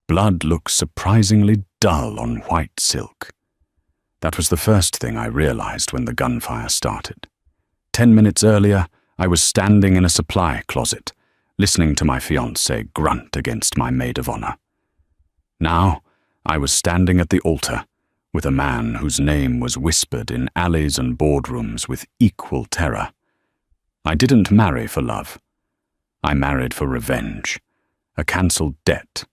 Blood looked surprisingly dull on white silk. That was the first thing I realized when the gunfire started. 10 minutes earlier, I was standing in a supply closet, listening to my fiancé grunt against my maid of honor. Now, I was standing at the altar, with a man whose name was whispered in alleys and boardrooms with equal terror. I didn't marry for love. I married for revenge, a cancelled debt,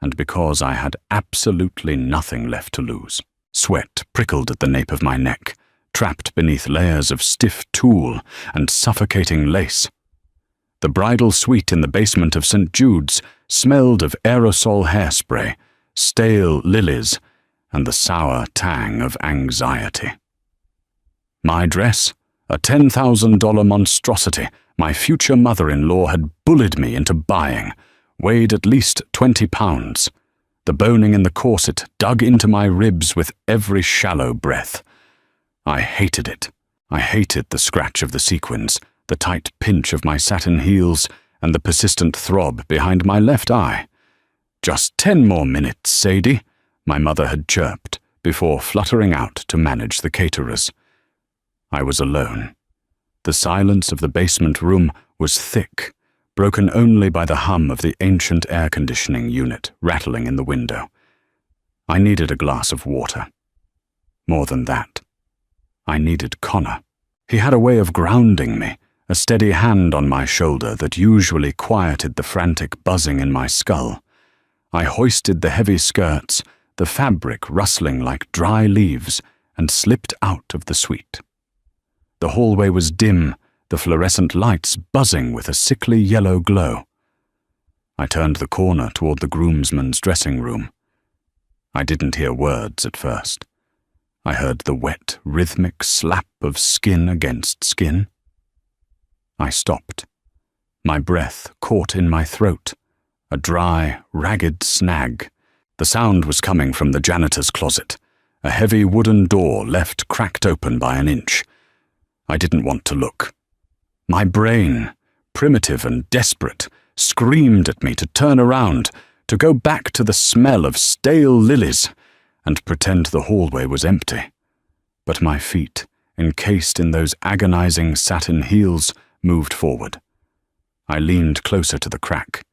and because I had absolutely nothing left to lose. Sweat prickled at the nape of my neck, trapped beneath layers of stiff tulle and suffocating lace. The bridal suite in the basement of St. Jude's smelled of aerosol hairspray, stale lilies, and the sour tang of anxiety. My dress, a $10,000 monstrosity my future mother-in-law had bullied me into buying, weighed at least 20 pounds. The boning in the corset dug into my ribs with every shallow breath. I hated it. I hated the scratch of the sequins, the tight pinch of my satin heels, and the persistent throb behind my left eye. "Just 10 more minutes, Sadie," my mother had chirped, before fluttering out to manage the caterers. I was alone. The silence of the basement room was thick, broken only by the hum of the ancient air conditioning unit rattling in the window. I needed a glass of water. More than that, I needed Connor. He had a way of grounding me, a steady hand on my shoulder that usually quieted the frantic buzzing in my skull. I hoisted the heavy skirts, the fabric rustling like dry leaves, and slipped out of the suite. The hallway was dim, the fluorescent lights buzzing with a sickly yellow glow. I turned the corner toward the groomsman's dressing room. I didn't hear words at first. I heard the wet, rhythmic slap of skin against skin. I stopped. My breath caught in my throat, a dry, ragged snag. The sound was coming from the janitor's closet, a heavy wooden door left cracked open by an inch. I didn't want to look. My brain, primitive and desperate, screamed at me to turn around, to go back to the smell of stale lilies, and pretend the hallway was empty. But my feet, encased in those agonizing satin heels, moved forward. I leaned closer to the crack.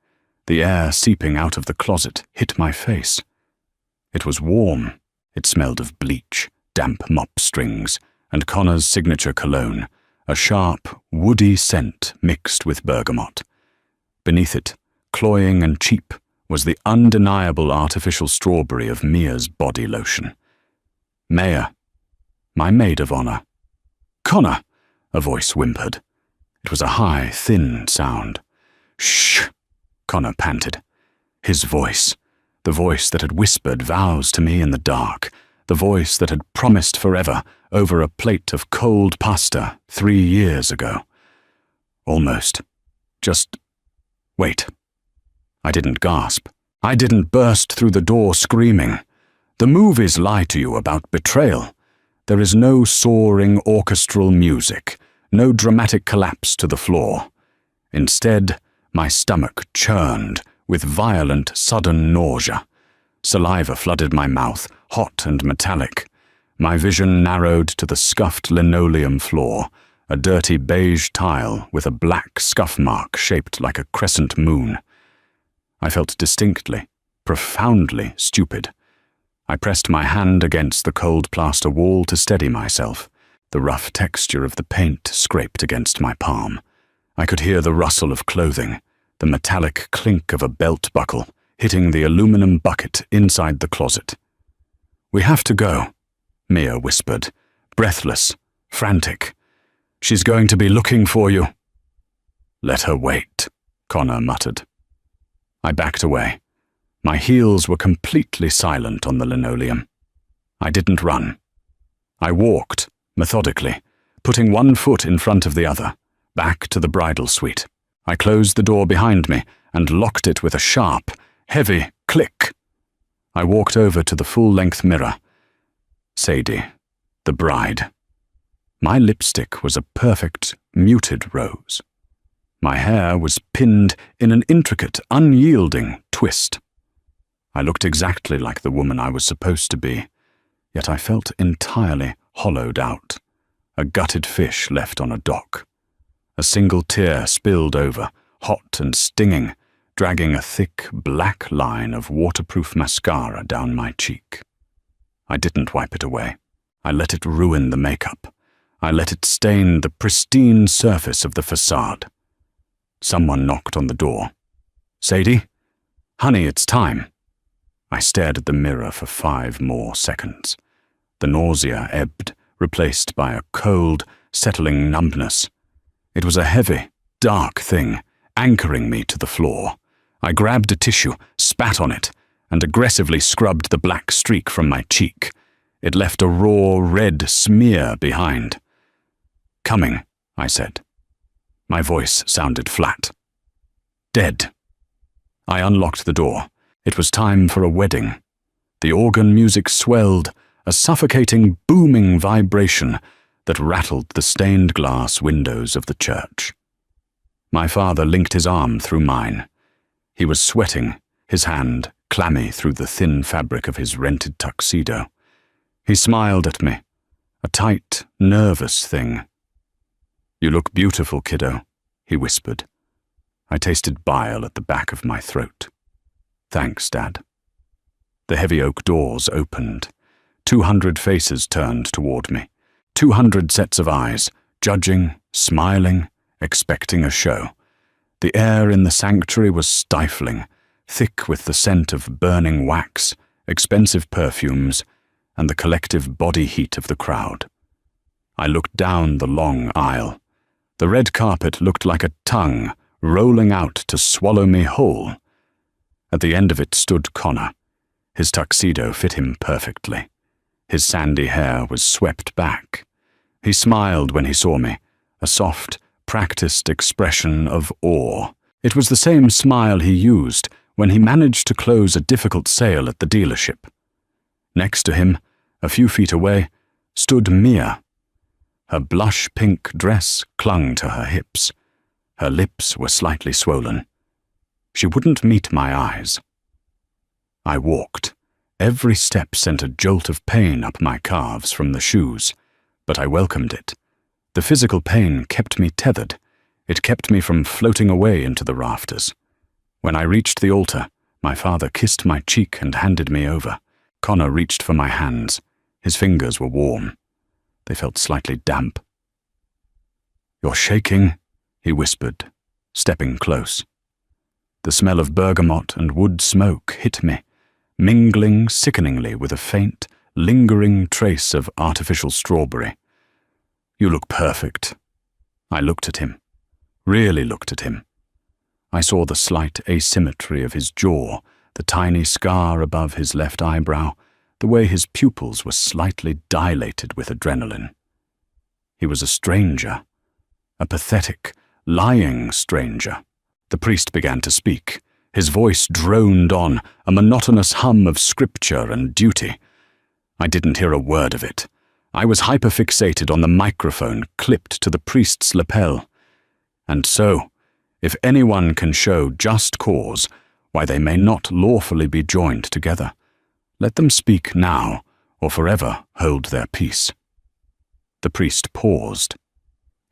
The air seeping out of the closet hit my face. It was warm. It smelled of bleach, damp mop strings, and Connor's signature cologne, a sharp, woody scent mixed with bergamot. Beneath it, cloying and cheap, was the undeniable artificial strawberry of Mia's body lotion. Maya, my maid of honor. "Connor," a voice whimpered. It was a high, thin sound. "Shh," Connor panted. His voice, the voice that had whispered vows to me in the dark, the voice that had promised forever over a plate of cold pasta 3 years ago. Almost. Just wait. I didn't gasp. I didn't burst through the door screaming. The movies lie to you about betrayal. There is no soaring orchestral music, no dramatic collapse to the floor. Instead, my stomach churned with violent, sudden nausea. Saliva flooded my mouth, hot and metallic. My vision narrowed to the scuffed linoleum floor, a dirty beige tile with a black scuff mark shaped like a crescent moon. I felt distinctly, profoundly stupid. I pressed my hand against the cold plaster wall to steady myself. The rough texture of the paint scraped against my palm. I could hear the rustle of clothing, the metallic clink of a belt buckle hitting the aluminum bucket inside the closet. "We have to go," Mia whispered, breathless, frantic. "She's going to be looking for you." "Let her wait," Connor muttered. I backed away. My heels were completely silent on the linoleum. I didn't run. I walked, methodically, putting one foot in front of the other, back to the bridal suite. I closed the door behind me and locked it with a sharp, heavy click. I walked over to the full-length mirror. Sadie, the bride. My lipstick was a perfect, muted rose. My hair was pinned in an intricate, unyielding twist. I looked exactly like the woman I was supposed to be, yet I felt entirely hollowed out, a gutted fish left on a dock. A single tear spilled over, hot and stinging, dragging a thick, black line of waterproof mascara down my cheek. I didn't wipe it away. I let it ruin the makeup. I let it stain the pristine surface of the facade. Someone knocked on the door. "Sadie? Honey, it's time." I stared at the mirror for 5 more seconds. The nausea ebbed, replaced by a cold, settling numbness. It was a heavy, dark thing, anchoring me to the floor. I grabbed a tissue, spat on it, and aggressively scrubbed the black streak from my cheek. It left a raw, red smear behind. "Coming," I said. My voice sounded flat. "Dead." I unlocked the door. It was time for a wedding. The organ music swelled, a suffocating, booming vibration that rattled the stained glass windows of the church. My father linked his arm through mine. He was sweating, his hand clammy through the thin fabric of his rented tuxedo. He smiled at me, a tight, nervous thing. "You look beautiful, kiddo," he whispered. I tasted bile at the back of my throat. "Thanks, Dad." The heavy oak doors opened. 200 faces turned toward me. 200 sets of eyes, judging, smiling, expecting a show. The air in the sanctuary was stifling, thick with the scent of burning wax, expensive perfumes, and the collective body heat of the crowd. I looked down the long aisle. The red carpet looked like a tongue rolling out to swallow me whole. At the end of it stood Connor. His tuxedo fit him perfectly. His sandy hair was swept back. He smiled when he saw me, a soft, practiced expression of awe. It was the same smile he used when he managed to close a difficult sale at the dealership. Next to him, a few feet away, stood Mia. Her blush-pink dress clung to her hips. Her lips were slightly swollen. She wouldn't meet my eyes. I walked. Every step sent a jolt of pain up my calves from the shoes, but I welcomed it. The physical pain kept me tethered. It kept me from floating away into the rafters. When I reached the altar, my father kissed my cheek and handed me over. Connor reached for my hands. His fingers were warm. They felt slightly damp. "You're shaking," he whispered, stepping close. The smell of bergamot and wood smoke hit me, mingling sickeningly with a faint, lingering trace of artificial strawberry. "You look perfect." I looked at him, really looked at him. I saw the slight asymmetry of his jaw, the tiny scar above his left eyebrow, the way his pupils were slightly dilated with adrenaline. He was a stranger, a pathetic, lying stranger. The priest began to speak. His voice droned on, a monotonous hum of scripture and duty. I didn't hear a word of it. I was hyperfixated on the microphone clipped to the priest's lapel. And so, if anyone can show just cause why they may not lawfully be joined together, let them speak now, or forever hold their peace. The priest paused.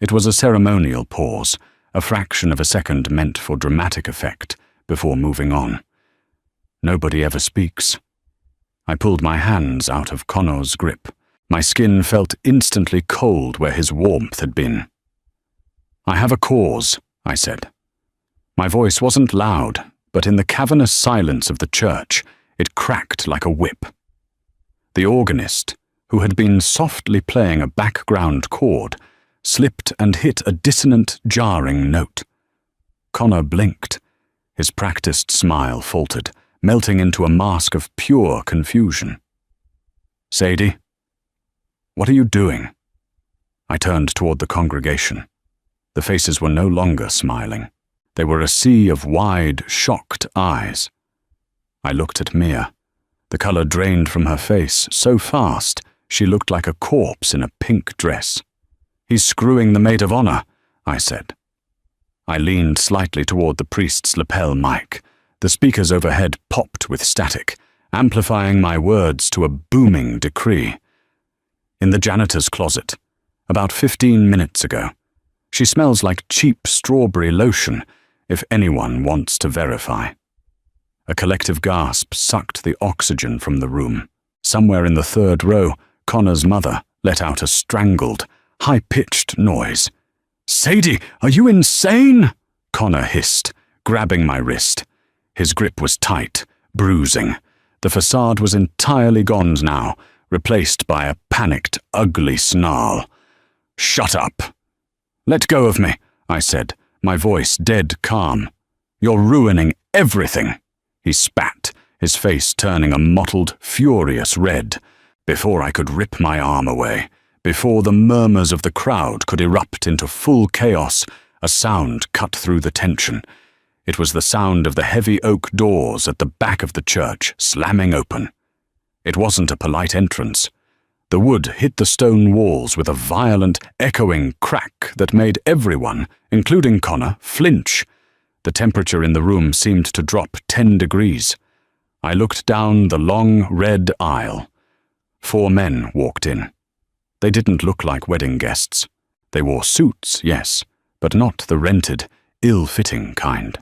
It was a ceremonial pause, a fraction of a second meant for dramatic effect, before moving on. Nobody ever speaks. I pulled my hands out of Connor's grip. My skin felt instantly cold where his warmth had been. "I have a cause," I said. My voice wasn't loud, but in the cavernous silence of the church, it cracked like a whip. The organist, who had been softly playing a background chord, slipped and hit a dissonant, jarring note. Connor blinked. His practiced smile faltered, melting into a mask of pure confusion. "Sadie, what are you doing?" I turned toward the congregation. The faces were no longer smiling. They were a sea of wide, shocked eyes. I looked at Mia. The color drained from her face so fast she looked like a corpse in a pink dress. "He's screwing the maid of honor," I said. I leaned slightly toward the priest's lapel mic. The speakers overhead popped with static, amplifying my words to a booming decree. In the janitor's closet, about 15 minutes ago. She smells like cheap strawberry lotion, if anyone wants to verify. A collective gasp sucked the oxygen from the room. Somewhere in the third row, Connor's mother let out a strangled, high-pitched noise. "Sadie, are you insane?" Connor hissed, grabbing my wrist. His grip was tight, bruising. The facade was entirely gone now, replaced by a panicked, ugly snarl. "Shut up!" "Let go of me," I said, my voice dead calm. "You're ruining everything." He spat, his face turning a mottled, furious red. Before I could rip my arm away, before the murmurs of the crowd could erupt into full chaos, a sound cut through the tension. It was the sound of the heavy oak doors at the back of the church slamming open. It wasn't a polite entrance. The wood hit the stone walls with a violent, echoing crack that made everyone, including Connor, flinch. The temperature in the room seemed to drop 10 degrees. I looked down the long, red aisle. 4 men walked in. They didn't look like wedding guests. They wore suits, yes, but not the rented, ill-fitting kind.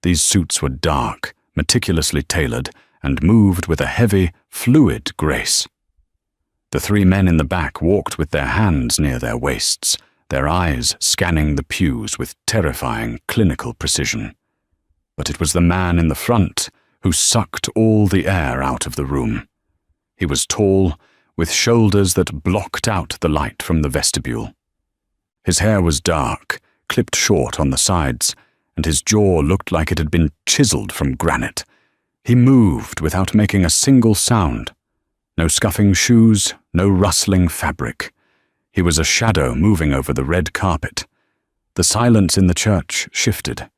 These suits were dark, meticulously tailored, and moved with a heavy, fluid grace. The 3 men in the back walked with their hands near their waists, their eyes scanning the pews with terrifying clinical precision. But it was the man in the front who sucked all the air out of the room. He was tall, with shoulders that blocked out the light from the vestibule. His hair was dark, clipped short on the sides, and his jaw looked like it had been chiseled from granite. He moved without making a single sound. No scuffing shoes, no rustling fabric. He was a shadow moving over the red carpet. The silence in the church shifted.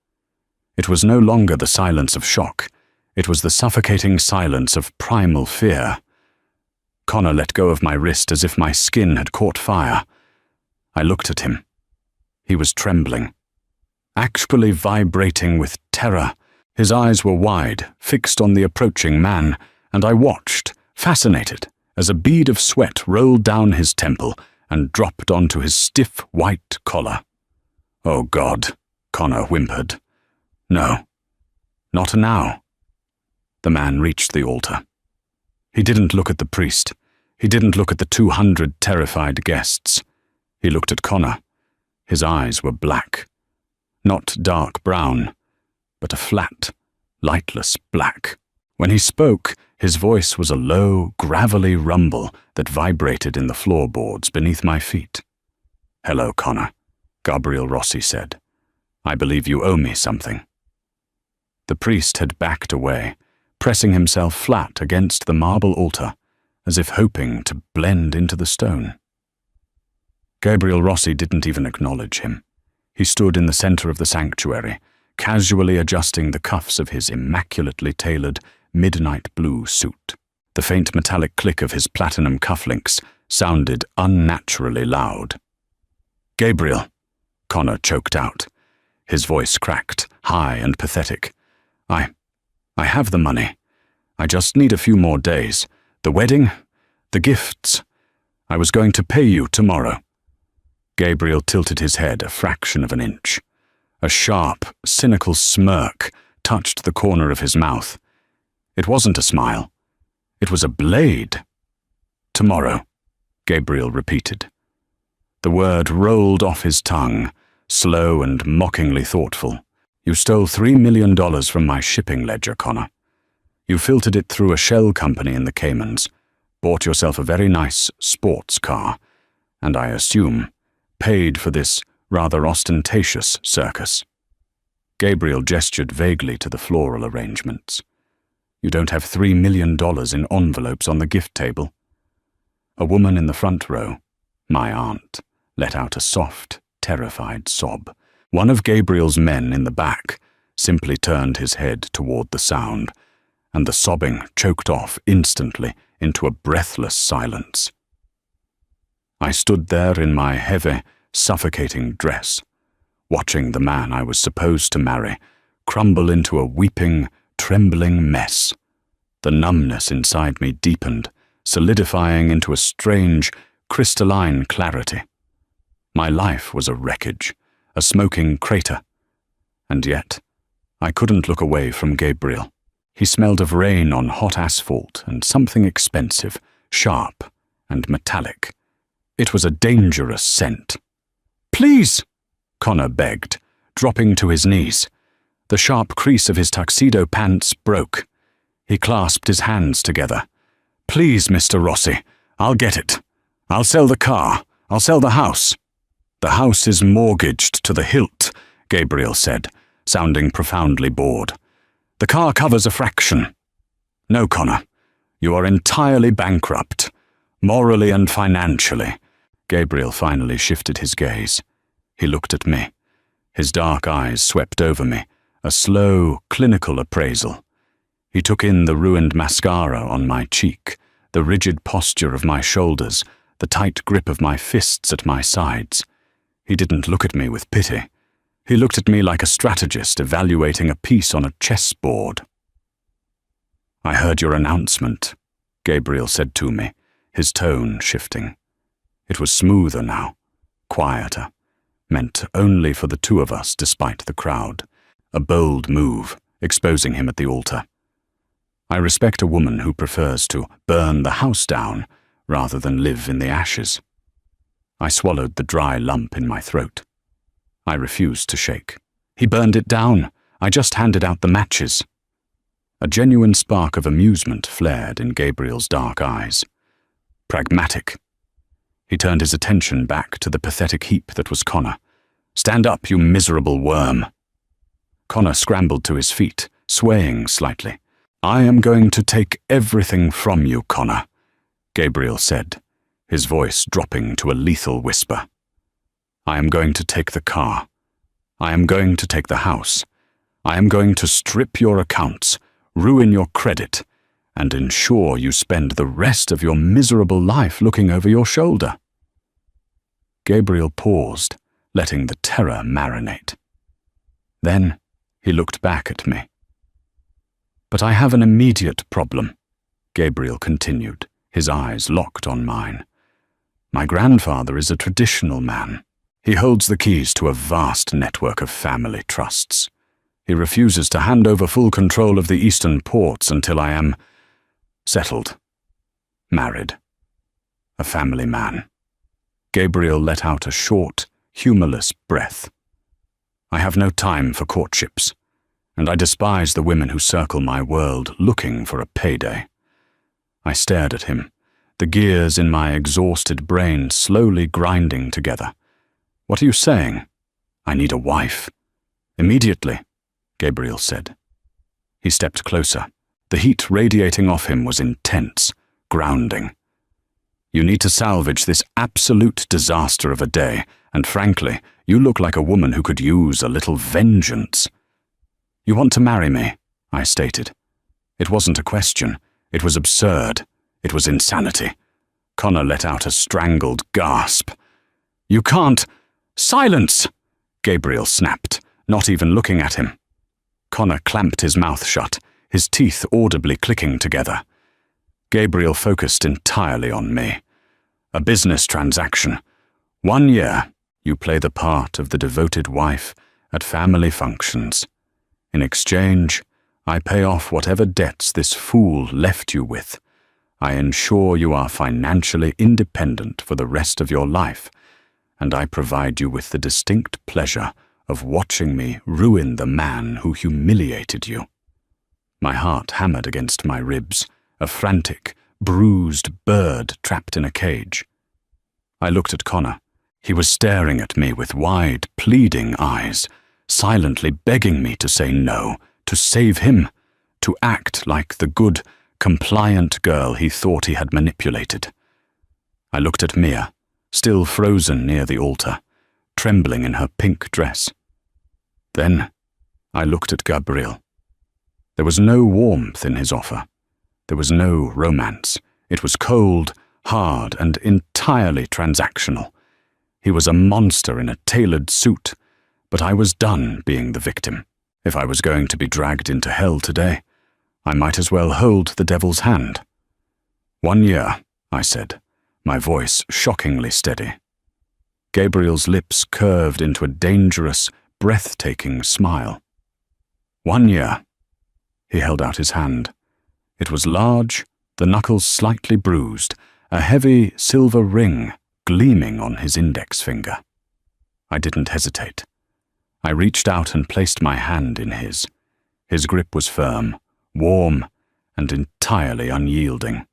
It was no longer the silence of shock. It was the suffocating silence of primal fear. Connor let go of my wrist as if my skin had caught fire. I looked at him. He was trembling, actually vibrating with terror. His eyes were wide, fixed on the approaching man, and I watched, fascinated, as a bead of sweat rolled down his temple and dropped onto his stiff white collar. "Oh God," Connor whimpered. "No, not now." The man reached the altar. He didn't look at the priest. He didn't look at the 200 terrified guests. He looked at Connor. His eyes were black. Not dark brown, but a flat, lightless black. When he spoke, his voice was a low, gravelly rumble that vibrated in the floorboards beneath my feet. "Hello, Connor," Gabriel Rossi said. "I believe you owe me something." The priest had backed away, pressing himself flat against the marble altar, as if hoping to blend into the stone. Gabriel Rossi didn't even acknowledge him. He stood in the center of the sanctuary, casually adjusting the cuffs of his immaculately tailored midnight blue suit. The faint metallic click of his platinum cufflinks sounded unnaturally loud. "Gabriel," Connor choked out. His voice cracked, high and pathetic. I have the money. I just need a few more days. The wedding, the gifts. I was going to pay you tomorrow." Gabriel tilted his head a fraction of an inch. A sharp, cynical smirk touched the corner of his mouth. It wasn't a smile. It was a blade. "Tomorrow," Gabriel repeated. The word rolled off his tongue, slow and mockingly thoughtful. "You stole $3 million from my shipping ledger, Connor. You filtered it through a shell company in the Caymans, bought yourself a very nice sports car, and I assume paid for this rather ostentatious circus." Gabriel gestured vaguely to the floral arrangements. "You don't have $3 million in envelopes on the gift table." A woman in the front row, my aunt, let out a soft, terrified sob. One of Gabriel's men in the back simply turned his head toward the sound, and the sobbing choked off instantly into a breathless silence. I stood there in my heavy, suffocating dress, watching the man I was supposed to marry crumble into a weeping, trembling mess. The numbness inside me deepened, solidifying into a strange, crystalline clarity. My life was a wreckage, a smoking crater. And yet, I couldn't look away from Gabriel. He smelled of rain on hot asphalt and something expensive, sharp and metallic. It was a dangerous scent. "Please!" Connor begged, dropping to his knees. The sharp crease of his tuxedo pants broke. He clasped his hands together. "Please, Mr. Rossi, I'll get it. I'll sell the car. I'll sell the house." "The house is mortgaged to the hilt," Gabriel said, sounding profoundly bored. "The car covers a fraction." "No, Connor. You are entirely bankrupt, morally and financially." Gabriel finally shifted his gaze. He looked at me. His dark eyes swept over me, a slow, clinical appraisal. He took in the ruined mascara on my cheek, the rigid posture of my shoulders, the tight grip of my fists at my sides. He didn't look at me with pity. He looked at me like a strategist evaluating a piece on a chessboard. "I heard your announcement," Gabriel said to me, his tone shifting. It was smoother now, quieter, meant only for the two of us despite the crowd. A bold move, exposing him at the altar. I respect a woman who prefers to burn the house down rather than live in the ashes. I swallowed the dry lump in my throat. I refused to shake. "He burned it down. I just handed out the matches." A genuine spark of amusement flared in Gabriel's dark eyes. "Pragmatic." He turned his attention back to the pathetic heap that was Connor. "Stand up, you miserable worm." Connor scrambled to his feet, swaying slightly. "I am going to take everything from you, Connor," Gabriel said, his voice dropping to a lethal whisper. "I am going to take the car. I am going to take the house. I am going to strip your accounts, ruin your credit, and ensure you spend the rest of your miserable life looking over your shoulder." Gabriel paused, letting the terror marinate. Then he looked back at me. "But I have an immediate problem," Gabriel continued, his eyes locked on mine. "My grandfather is a traditional man. He holds the keys to a vast network of family trusts. He refuses to hand over full control of the eastern ports until I am settled, married, a family man." Gabriel let out a short, humorless breath. "I have no time for courtships, and I despise the women who circle my world looking for a payday." I stared at him, the gears in my exhausted brain slowly grinding together. "What are you saying?" "I need a wife. Immediately," Gabriel said. He stepped closer. The heat radiating off him was intense, grounding. "You need to salvage this absolute disaster of a day, and frankly, you look like a woman who could use a little vengeance." "You want to marry me?" I stated. It wasn't a question. It was absurd. It was insanity. Connor let out a strangled gasp. "You can't—" "Silence!" Gabriel snapped, not even looking at him. Connor clamped his mouth shut, his teeth audibly clicking together. Gabriel focused entirely on me. "A business transaction. 1 year, you play the part of the devoted wife at family functions. In exchange, I pay off whatever debts this fool left you with. I ensure you are financially independent for the rest of your life, and I provide you with the distinct pleasure of watching me ruin the man who humiliated you." My heart hammered against my ribs, a frantic, bruised bird trapped in a cage. I looked at Connor. He was staring at me with wide, pleading eyes, silently begging me to say no, to save him, to act like the good, compliant girl he thought he had manipulated. I looked at Mia, still frozen near the altar, trembling in her pink dress. Then I looked at Gabriel. There was no warmth in his offer. There was no romance. It was cold, hard, and entirely transactional. He was a monster in a tailored suit, but I was done being the victim. If I was going to be dragged into hell today, I might as well hold the devil's hand. 1 year, I said, my voice shockingly steady. Gabriel's lips curved into a dangerous, breathtaking smile. 1 year. He held out his hand. It was large, the knuckles slightly bruised, a heavy silver ring gleaming on his index finger. I didn't hesitate. I reached out and placed my hand in his. His grip was firm, warm, and entirely unyielding.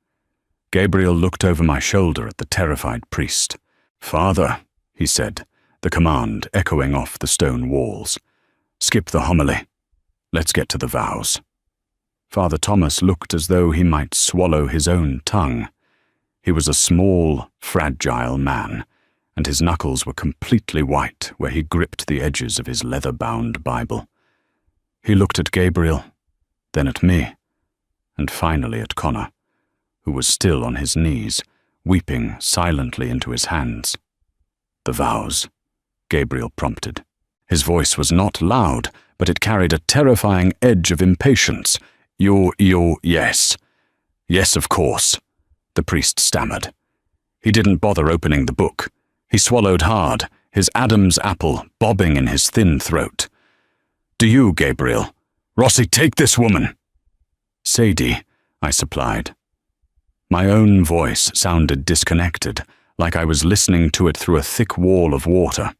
Gabriel looked over my shoulder at the terrified priest. "Father," he said, the command echoing off the stone walls. "Skip the homily. Let's get to the vows." Father Thomas looked as though he might swallow his own tongue. He was a small, fragile man, and his knuckles were completely white where he gripped the edges of his leather-bound Bible. He looked at Gabriel, then at me, and finally at Connor, who was still on his knees, weeping silently into his hands. "The vows," Gabriel prompted. His voice was not loud, but it carried a terrifying edge of impatience. Yes. Yes, of course," the priest stammered. He didn't bother opening the book. He swallowed hard, his Adam's apple bobbing in his thin throat. "Do you, Gabriel? Rossi, take this woman!" "Sadie," I supplied. My own voice sounded disconnected, like I was listening to it through a thick wall of water.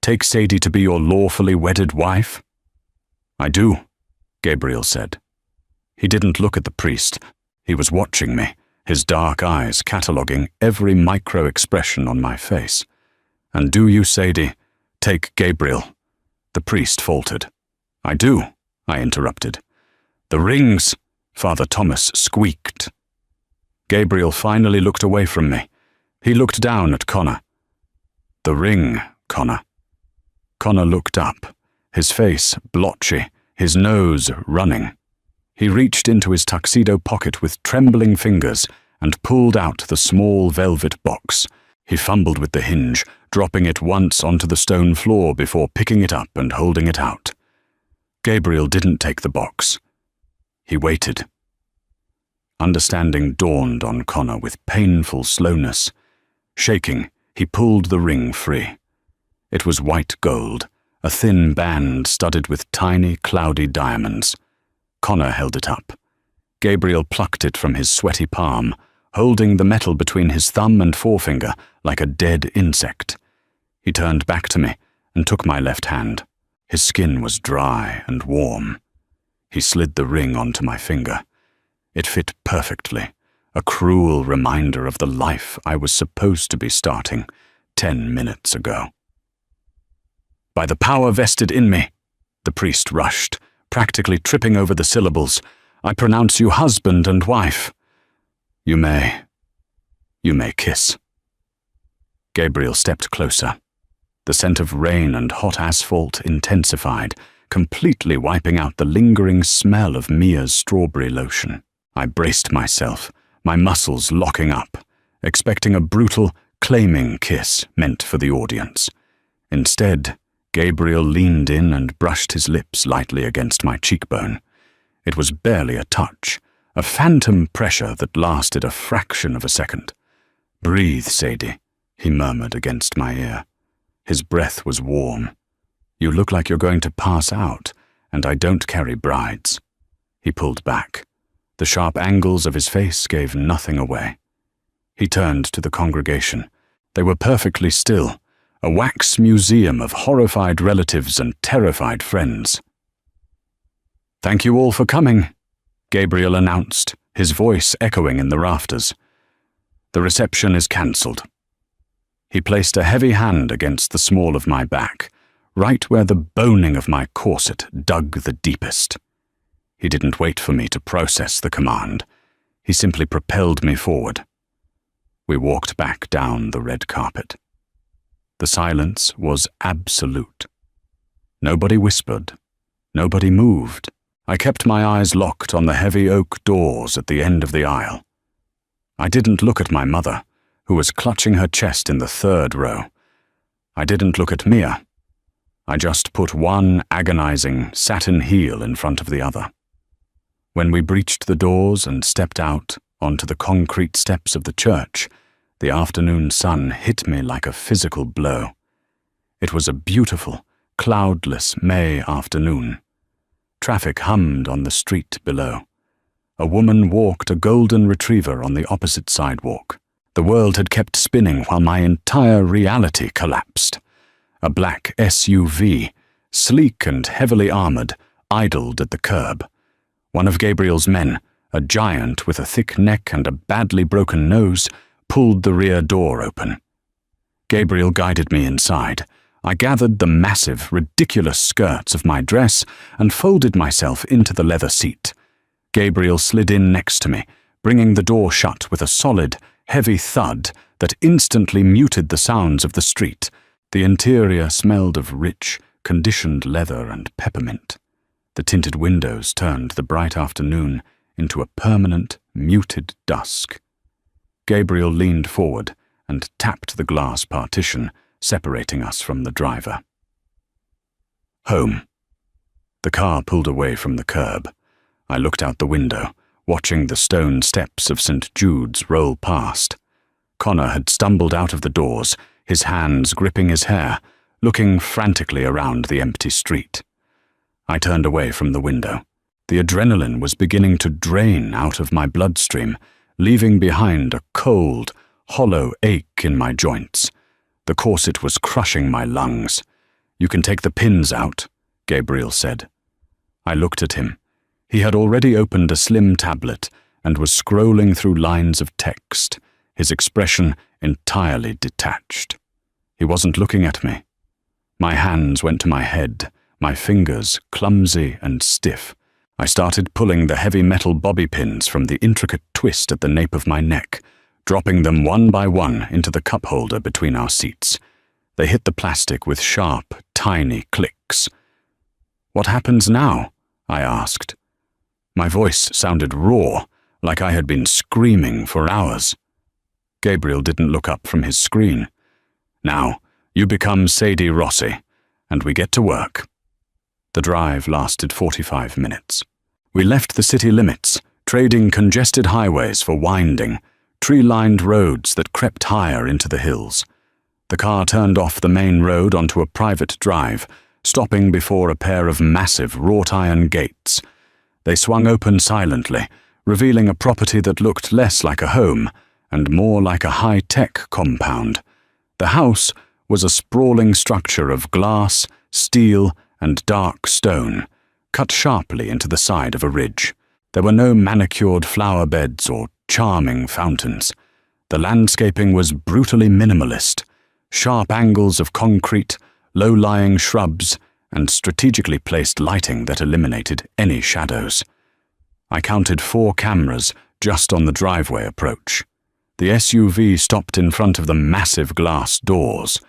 "Take Sadie to be your lawfully wedded wife?" "I do," Gabriel said. He didn't look at the priest. He was watching me, his dark eyes cataloguing every micro-expression on my face. "And do you, Sadie, take Gabriel?" The priest faltered. "I do," I interrupted. "The rings," Father Thomas squeaked. Gabriel finally looked away from me. He looked down at Connor. "The ring, Connor." Connor looked up, his face blotchy, his nose running. He reached into his tuxedo pocket with trembling fingers and pulled out the small velvet box. He fumbled with the hinge, dropping it once onto the stone floor before picking it up and holding it out. Gabriel didn't take the box. He waited. Understanding dawned on Connor with painful slowness. Shaking, he pulled the ring free. It was white gold, a thin band studded with tiny, cloudy diamonds. Connor held it up. Gabriel plucked it from his sweaty palm, holding the metal between his thumb and forefinger like a dead insect. He turned back to me and took my left hand. His skin was dry and warm. He slid the ring onto my finger. It fit perfectly, a cruel reminder of the life I was supposed to be starting 10 minutes ago. "By the power vested in me," the priest rushed, practically tripping over the syllables, "I pronounce you husband and wife. You may kiss." Gabriel stepped closer. The scent of rain and hot asphalt intensified, completely wiping out the lingering smell of Mia's strawberry lotion. I braced myself, my muscles locking up, expecting a brutal, claiming kiss meant for the audience. Instead, Gabriel leaned in and brushed his lips lightly against my cheekbone. It was barely a touch, a phantom pressure that lasted a fraction of a second. "Breathe, Sadie," he murmured against my ear. His breath was warm. "You look like you're going to pass out, and I don't carry brides." He pulled back. The sharp angles of his face gave nothing away. He turned to the congregation. They were perfectly still, a wax museum of horrified relatives and terrified friends. "Thank you all for coming," Gabriel announced, his voice echoing in the rafters. "The reception is cancelled." He placed a heavy hand against the small of my back, right where the boning of my corset dug the deepest. He didn't wait for me to process the command. He simply propelled me forward. We walked back down the red carpet. The silence was absolute. Nobody whispered. Nobody moved. I kept my eyes locked on the heavy oak doors at the end of the aisle. I didn't look at my mother, who was clutching her chest in the third row. I didn't look at Mia. I just put one agonizing satin heel in front of the other. When we breached the doors and stepped out onto the concrete steps of the church, the afternoon sun hit me like a physical blow. It was a beautiful, cloudless May afternoon. Traffic hummed on the street below. A woman walked a golden retriever on the opposite sidewalk. The world had kept spinning while my entire reality collapsed. A black SUV, sleek and heavily armored, idled at the curb. One of Gabriel's men, a giant with a thick neck and a badly broken nose, pulled the rear door open. Gabriel guided me inside. I gathered the massive, ridiculous skirts of my dress and folded myself into the leather seat. Gabriel slid in next to me, bringing the door shut with a solid, heavy thud that instantly muted the sounds of the street. The interior smelled of rich, conditioned leather and peppermint. The tinted windows turned the bright afternoon into a permanent, muted dusk. Gabriel leaned forward and tapped the glass partition, separating us from the driver. Home. The car pulled away from the curb. I looked out the window, watching the stone steps of St. Jude's roll past. Connor had stumbled out of the doors, his hands gripping his hair, looking frantically around the empty street. I turned away from the window. The adrenaline was beginning to drain out of my bloodstream, leaving behind a cold, hollow ache in my joints. The corset was crushing my lungs. "You can take the pins out," Gabriel said. I looked at him. He had already opened a slim tablet and was scrolling through lines of text, his expression entirely detached. He wasn't looking at me. My hands went to my head, my fingers clumsy and stiff. I started pulling the heavy metal bobby pins from the intricate twist at the nape of my neck, dropping them one by one into the cup holder between our seats. They hit the plastic with sharp, tiny clicks. "What happens now?" I asked. My voice sounded raw, like I had been screaming for hours. Gabriel didn't look up from his screen. "Now, you become Sadie Rossi, and we get to work." The drive lasted 45 minutes. We left the city limits, trading congested highways for winding, tree-lined roads that crept higher into the hills. The car turned off the main road onto a private drive, stopping before a pair of massive wrought-iron gates. They swung open silently, revealing a property that looked less like a home and more like a high-tech compound. The house was a sprawling structure of glass, steel, and dark stone, cut sharply into the side of a ridge. There were no manicured flower beds or charming fountains. The landscaping was brutally minimalist, sharp angles of concrete, low-lying shrubs, and strategically placed lighting that eliminated any shadows. I counted 4 cameras just on the driveway approach. The SUV stopped in front of the massive glass doors.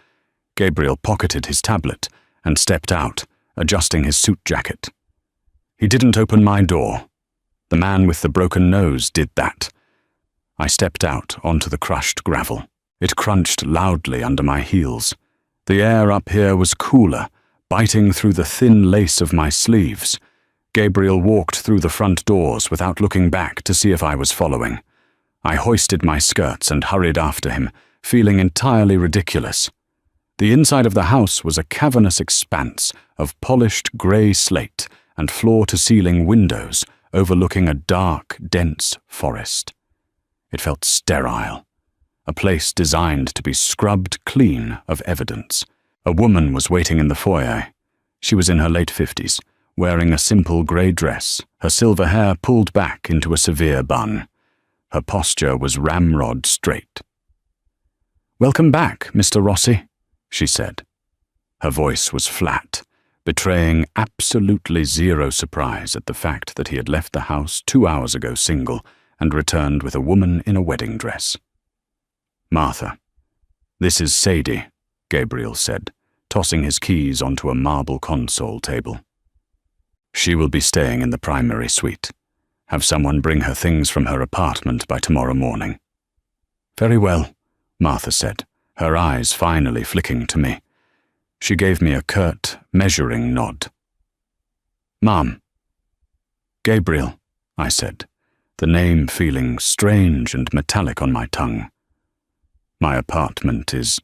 Gabriel pocketed his tablet and stepped out, adjusting his suit jacket. He didn't open my door. The man with the broken nose did that. I stepped out onto the crushed gravel. It crunched loudly under my heels. The air up here was cooler, biting through the thin lace of my sleeves. Gabriel walked through the front doors without looking back to see if I was following. I hoisted my skirts and hurried after him, feeling entirely ridiculous. The inside of the house was a cavernous expanse of polished grey slate and floor-to-ceiling windows overlooking a dark, dense forest. It felt sterile, a place designed to be scrubbed clean of evidence. A woman was waiting in the foyer. She was in her late 50s, wearing a simple grey dress, her silver hair pulled back into a severe bun. Her posture was ramrod straight. "Welcome back, Mr. Rossi," she said. Her voice was flat, betraying absolutely zero surprise at the fact that he had left the house 2 hours ago single and returned with a woman in a wedding dress. "Martha, this is Sadie," Gabriel said, tossing his keys onto a marble console table. "She will be staying in the primary suite. Have someone bring her things from her apartment by tomorrow morning." "Very well," Martha said, her eyes finally flicking to me. She gave me a curt, measuring nod. "Mom." "Gabriel," I said, the name feeling strange and metallic on my tongue. "My apartment is—"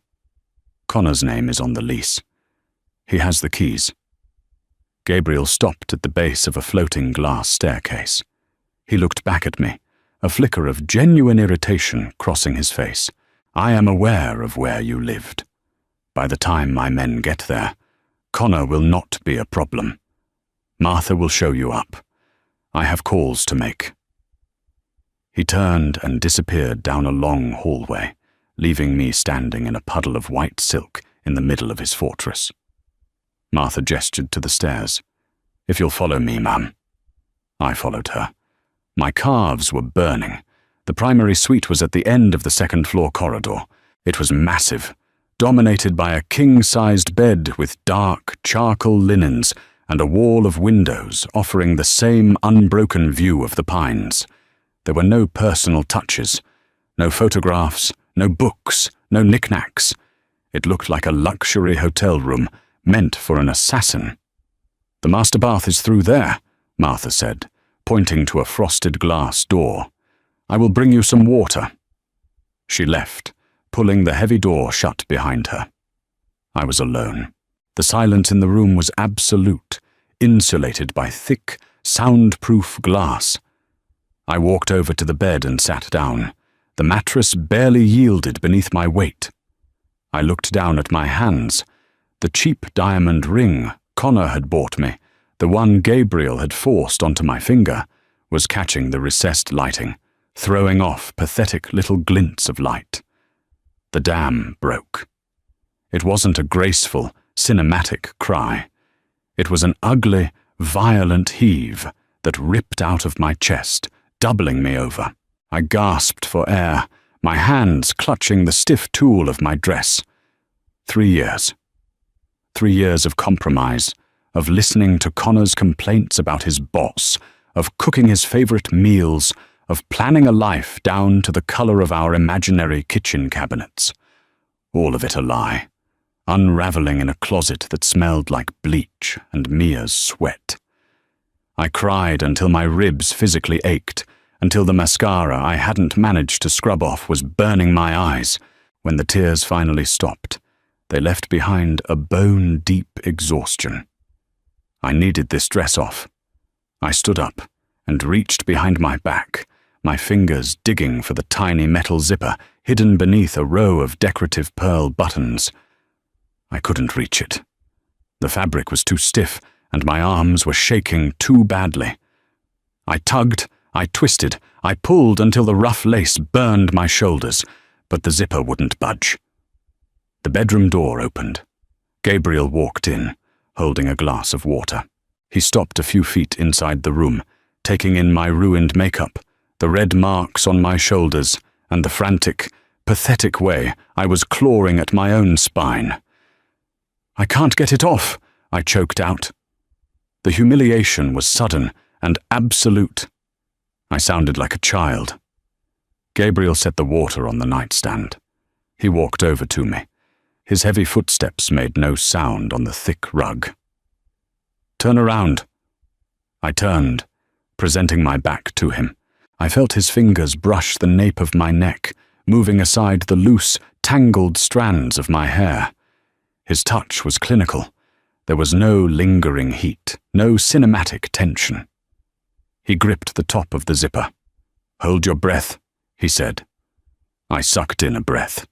"Connor's name is on the lease. He has the keys." Gabriel stopped at the base of a floating glass staircase. He looked back at me, a flicker of genuine irritation crossing his face. "I am aware of where you lived. By the time my men get there, Connor will not be a problem. Martha will show you up. I have calls to make." He turned and disappeared down a long hallway, leaving me standing in a puddle of white silk in the middle of his fortress. Martha gestured to the stairs. "If you'll follow me, ma'am." I followed her. My calves were burning. The primary suite was at the end of the second-floor corridor. It was massive, dominated by a king-sized bed with dark, charcoal linens and a wall of windows offering the same unbroken view of the pines. There were no personal touches, no photographs, no books, no knickknacks. It looked like a luxury hotel room meant for an assassin. "The master bath is through there," Martha said, pointing to a frosted glass door. "I will bring you some water." She left, pulling the heavy door shut behind her. I was alone. The silence in the room was absolute, insulated by thick, soundproof glass. I walked over to the bed and sat down. The mattress barely yielded beneath my weight. I looked down at my hands. The cheap diamond ring Connor had bought me, the one Gabriel had forced onto my finger, was catching the recessed lighting, throwing off pathetic little glints of light. The dam broke. It wasn't a graceful, cinematic cry. It was an ugly, violent heave that ripped out of my chest, doubling me over. I gasped for air, my hands clutching the stiff tool of my dress. 3 years. 3 years of compromise, of listening to Connor's complaints about his boss, of cooking his favorite meals, of planning a life down to the color of our imaginary kitchen cabinets. All of it a lie, unraveling in a closet that smelled like bleach and Mia's sweat. I cried until my ribs physically ached, until the mascara I hadn't managed to scrub off was burning my eyes. When the tears finally stopped, they left behind a bone-deep exhaustion. I needed this dress off. I stood up and reached behind my back, my fingers digging for the tiny metal zipper hidden beneath a row of decorative pearl buttons. I couldn't reach it. The fabric was too stiff, and my arms were shaking too badly. I tugged, I twisted, I pulled until the rough lace burned my shoulders, but the zipper wouldn't budge. The bedroom door opened. Gabriel walked in, holding a glass of water. He stopped a few feet inside the room, taking in my ruined makeup, the red marks on my shoulders, and the frantic, pathetic way I was clawing at my own spine. "I can't get it off," I choked out. The humiliation was sudden and absolute. I sounded like a child. Gabriel set the water on the nightstand. He walked over to me. His heavy footsteps made no sound on the thick rug. "Turn around." I turned, presenting my back to him. I felt his fingers brush the nape of my neck, moving aside the loose, tangled strands of my hair. His touch was clinical. There was no lingering heat, no cinematic tension. He gripped the top of the zipper. "Hold your breath," he said. I sucked in a breath.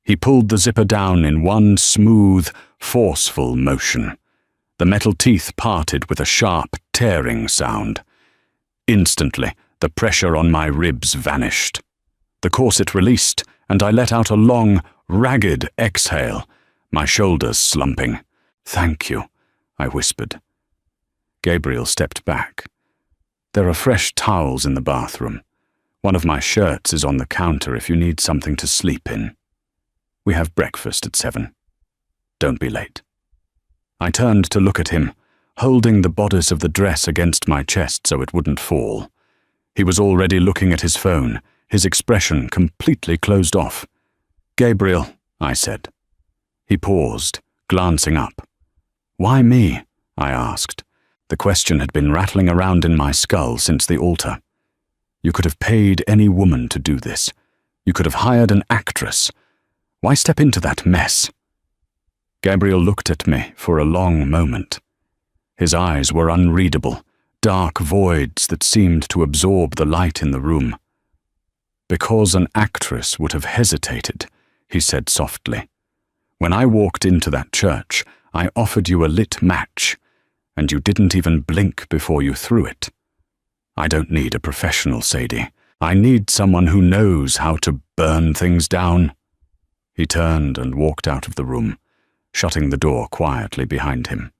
He pulled the zipper down in one smooth, forceful motion. The metal teeth parted with a sharp, tearing sound. Instantly, the pressure on my ribs vanished. The corset released, and I let out a long, ragged exhale, my shoulders slumping. "Thank you," I whispered. Gabriel stepped back. "There are fresh towels in the bathroom. One of my shirts is on the counter if you need something to sleep in. We have breakfast at 7. Don't be late." I turned to look at him, holding the bodice of the dress against my chest so it wouldn't fall. He was already looking at his phone, his expression completely closed off. "Gabriel," I said. He paused, glancing up. "Why me?" I asked. The question had been rattling around in my skull since the altar. "You could have paid any woman to do this. You could have hired an actress. Why step into that mess?" Gabriel looked at me for a long moment. His eyes were unreadable, dark voids that seemed to absorb the light in the room. "Because an actress would have hesitated," he said softly. "When I walked into that church, I offered you a lit match, and you didn't even blink before you threw it. I don't need a professional, Sadie. I need someone who knows how to burn things down." He turned and walked out of the room, shutting the door quietly behind him.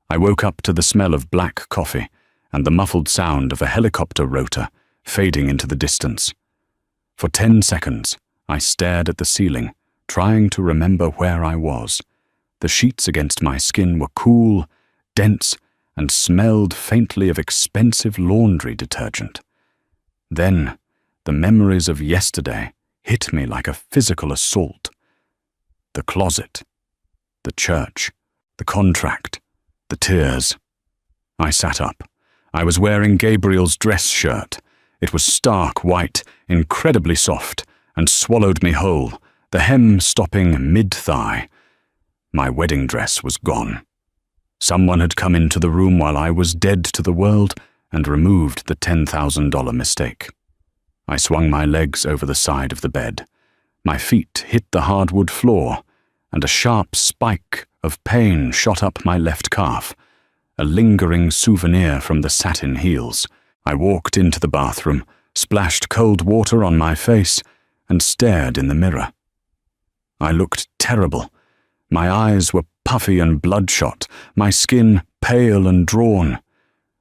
I woke up to the smell of black coffee and the muffled sound of a helicopter rotor fading into the distance. For 10 seconds, I stared at the ceiling, trying to remember where I was. The sheets against my skin were cool, dense, and smelled faintly of expensive laundry detergent. Then, the memories of yesterday hit me like a physical assault. The closet, the church, the contract, the tears. I sat up. I was wearing Gabriel's dress shirt. It was stark white, incredibly soft, and swallowed me whole, the hem stopping mid-thigh. My wedding dress was gone. Someone had come into the room while I was dead to the world and removed the $10,000 mistake. I swung my legs over the side of the bed. My feet hit the hardwood floor, and a sharp spike of pain shot up my left calf, a lingering souvenir from the satin heels. I walked into the bathroom, splashed cold water on my face, and stared in the mirror. I looked terrible. My eyes were puffy and bloodshot, my skin pale and drawn.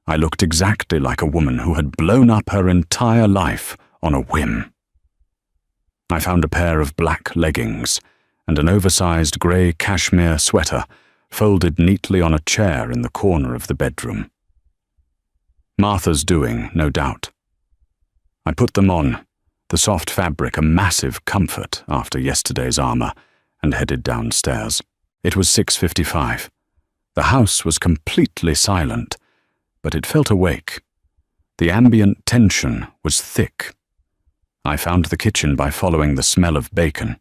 I looked exactly like a woman who had blown up her entire life on a whim. I found a pair of black leggings and an oversized grey cashmere sweater folded neatly on a chair in the corner of the bedroom. Martha's doing, no doubt. I put them on, the soft fabric a massive comfort after yesterday's armor, and headed downstairs. It was 6:55. The house was completely silent, but it felt awake. The ambient tension was thick. I found the kitchen by following the smell of bacon.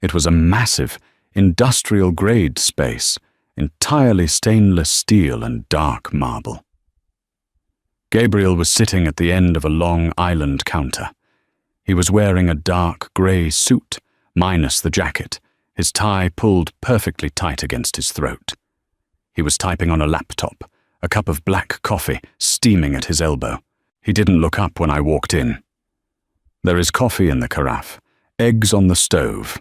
It was a massive, industrial-grade space, entirely stainless steel and dark marble. Gabriel was sitting at the end of a long island counter. He was wearing a dark grey suit, minus the jacket, his tie pulled perfectly tight against his throat. He was typing on a laptop, a cup of black coffee steaming at his elbow. He didn't look up when I walked in. "There is coffee in the carafe, eggs on the stove."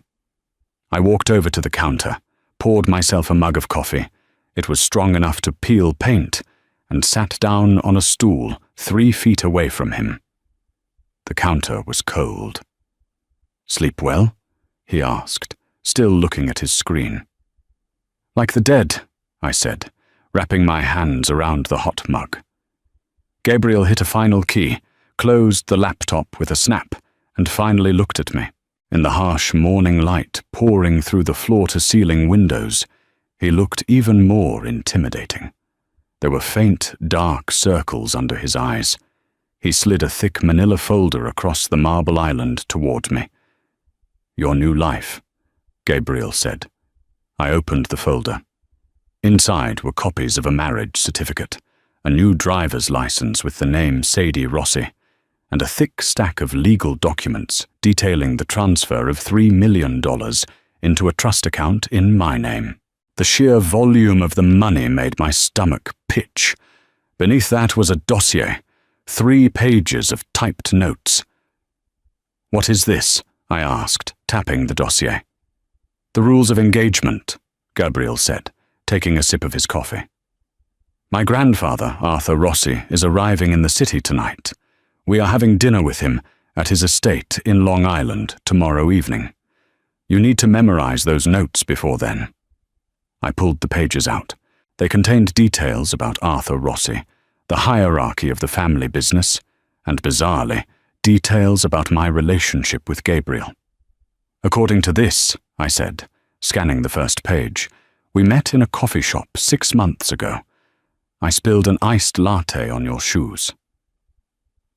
I walked over to the counter, poured myself a mug of coffee. It was strong enough to peel paint, and sat down on a stool 3 feet away from him. The counter was cold. "Sleep well?" he asked, still looking at his screen. "Like the dead," I said, wrapping my hands around the hot mug. Gabriel hit a final key, closed the laptop with a snap, and finally looked at me. In the harsh morning light pouring through the floor-to-ceiling windows, he looked even more intimidating. There were faint, dark circles under his eyes. He slid a thick manila folder across the marble island toward me. "Your new life," Gabriel said. I opened the folder. Inside were copies of a marriage certificate, a new driver's license with the name Sadie Rossi, and a thick stack of legal documents detailing the transfer of $3 million into a trust account in my name. The sheer volume of the money made my stomach pitch. Beneath that was a dossier, 3 pages of typed notes. "What is this?" I asked, tapping the dossier. "The rules of engagement," Gabriel said, taking a sip of his coffee. "My grandfather, Arthur Rossi, is arriving in the city tonight. We are having dinner with him at his estate in Long Island tomorrow evening. You need to memorize those notes before then." I pulled the pages out. They contained details about Arthur Rossi, the hierarchy of the family business, and bizarrely, details about my relationship with Gabriel. "According to this," I said, scanning the first page, We met in a coffee shop 6 months ago. I spilled an iced latte on your shoes."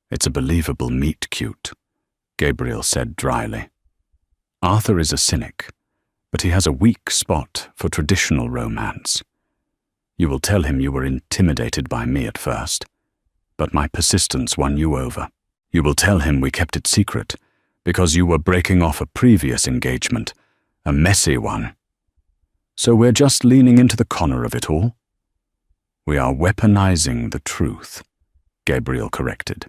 "It's a believable meet-cute," Gabriel said dryly. "Arthur is a cynic, but he has a weak spot for traditional romance. You will tell him you were intimidated by me at first, but my persistence won you over. You will tell him we kept it secret because you were breaking off a previous engagement, a messy one. So we're just leaning into the corner of it all." "We are weaponizing the truth," Gabriel corrected.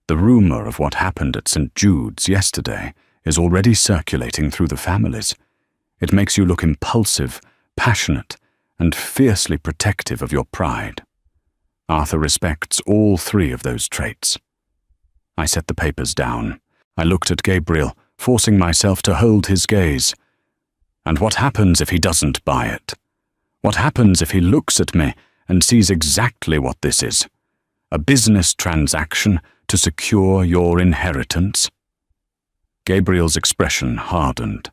"The rumor of what happened at St. Jude's yesterday is already circulating through the families. It makes you look impulsive, passionate, and fiercely protective of your pride. Arthur respects all 3 of those traits." I set the papers down. I looked at Gabriel, forcing myself to hold his gaze. "And what happens if he doesn't buy it? What happens if he looks at me and sees exactly what this is? A business transaction to secure your inheritance?" Gabriel's expression hardened.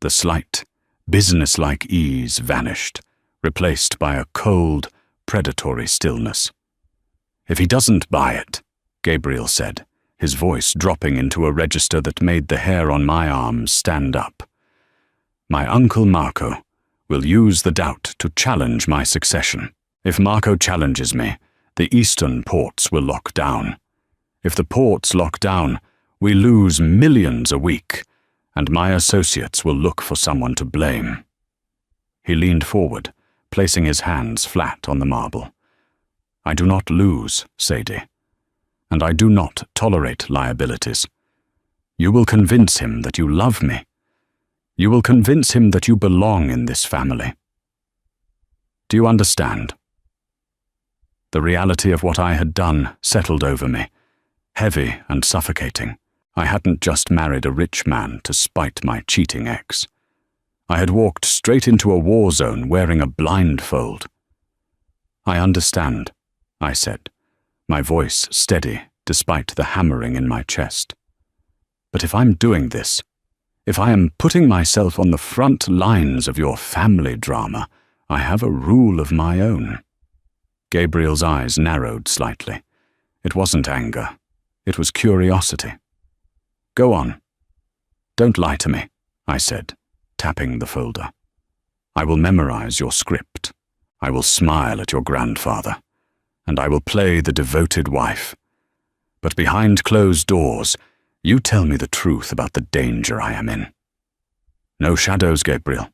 The slight, businesslike ease vanished, replaced by a cold, predatory stillness. "If he doesn't buy it," Gabriel said, his voice dropping into a register that made the hair on my arms stand up, "my uncle Marco will use the doubt to challenge my succession. If Marco challenges me, the eastern ports will lock down. If the ports lock down, we lose millions a week, and my associates will look for someone to blame." He leaned forward, placing his hands flat on the marble. "I do not lose, Sadie, and I do not tolerate liabilities. You will convince him that you love me. You will convince him that you belong in this family. Do you understand?" The reality of what I had done settled over me, heavy and suffocating. I hadn't just married a rich man to spite my cheating ex. I had walked straight into a war zone wearing a blindfold. "I understand," I said, my voice steady despite the hammering in my chest. "But if I'm doing this, if I am putting myself on the front lines of your family drama, I have a rule of my own." Gabriel's eyes narrowed slightly. It wasn't anger. It was curiosity. "Go on. Don't lie to me," I said, tapping the folder. "I will memorize your script. I will smile at your grandfather, and I will play the devoted wife. But behind closed doors, you tell me the truth about the danger I am in. No shadows, Gabriel.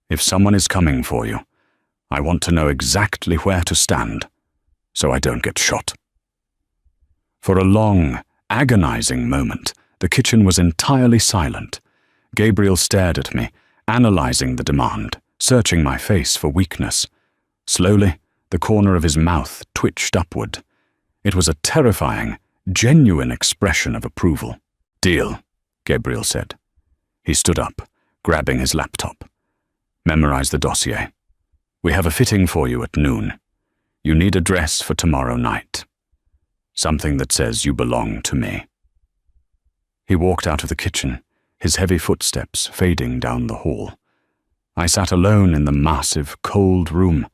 If someone is coming for you, I want to know exactly where to stand, so I don't get shot." For a long, agonizing moment, the kitchen was entirely silent. Gabriel stared at me, analyzing the demand, searching my face for weakness. Slowly, the corner of his mouth twitched upward. It was a terrifying, genuine expression of approval. "Deal," Gabriel said. He stood up, grabbing his laptop. "Memorize the dossier. We have a fitting for you at noon. You need a dress for tomorrow night. Something that says you belong to me." He walked out of the kitchen, his heavy footsteps fading down the hall. I sat alone in the massive, cold room,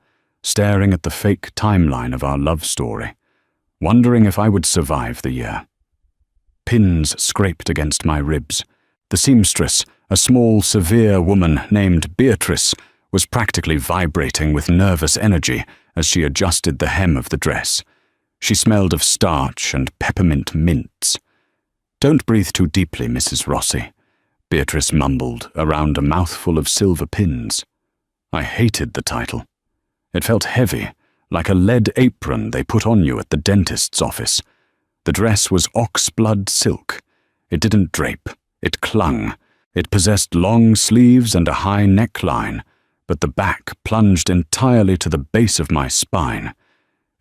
staring at the fake timeline of our love story, wondering if I would survive the year. Pins scraped against my ribs. The seamstress, a small, severe woman named Beatrice, was practically vibrating with nervous energy as she adjusted the hem of the dress. She smelled of starch and peppermint mints. "Don't breathe too deeply, Mrs. Rossi," Beatrice mumbled around a mouthful of silver pins. I hated the title. It felt heavy, like a lead apron they put on you at the dentist's office. The dress was oxblood silk. It didn't drape. It clung. It possessed long sleeves and a high neckline, but the back plunged entirely to the base of my spine.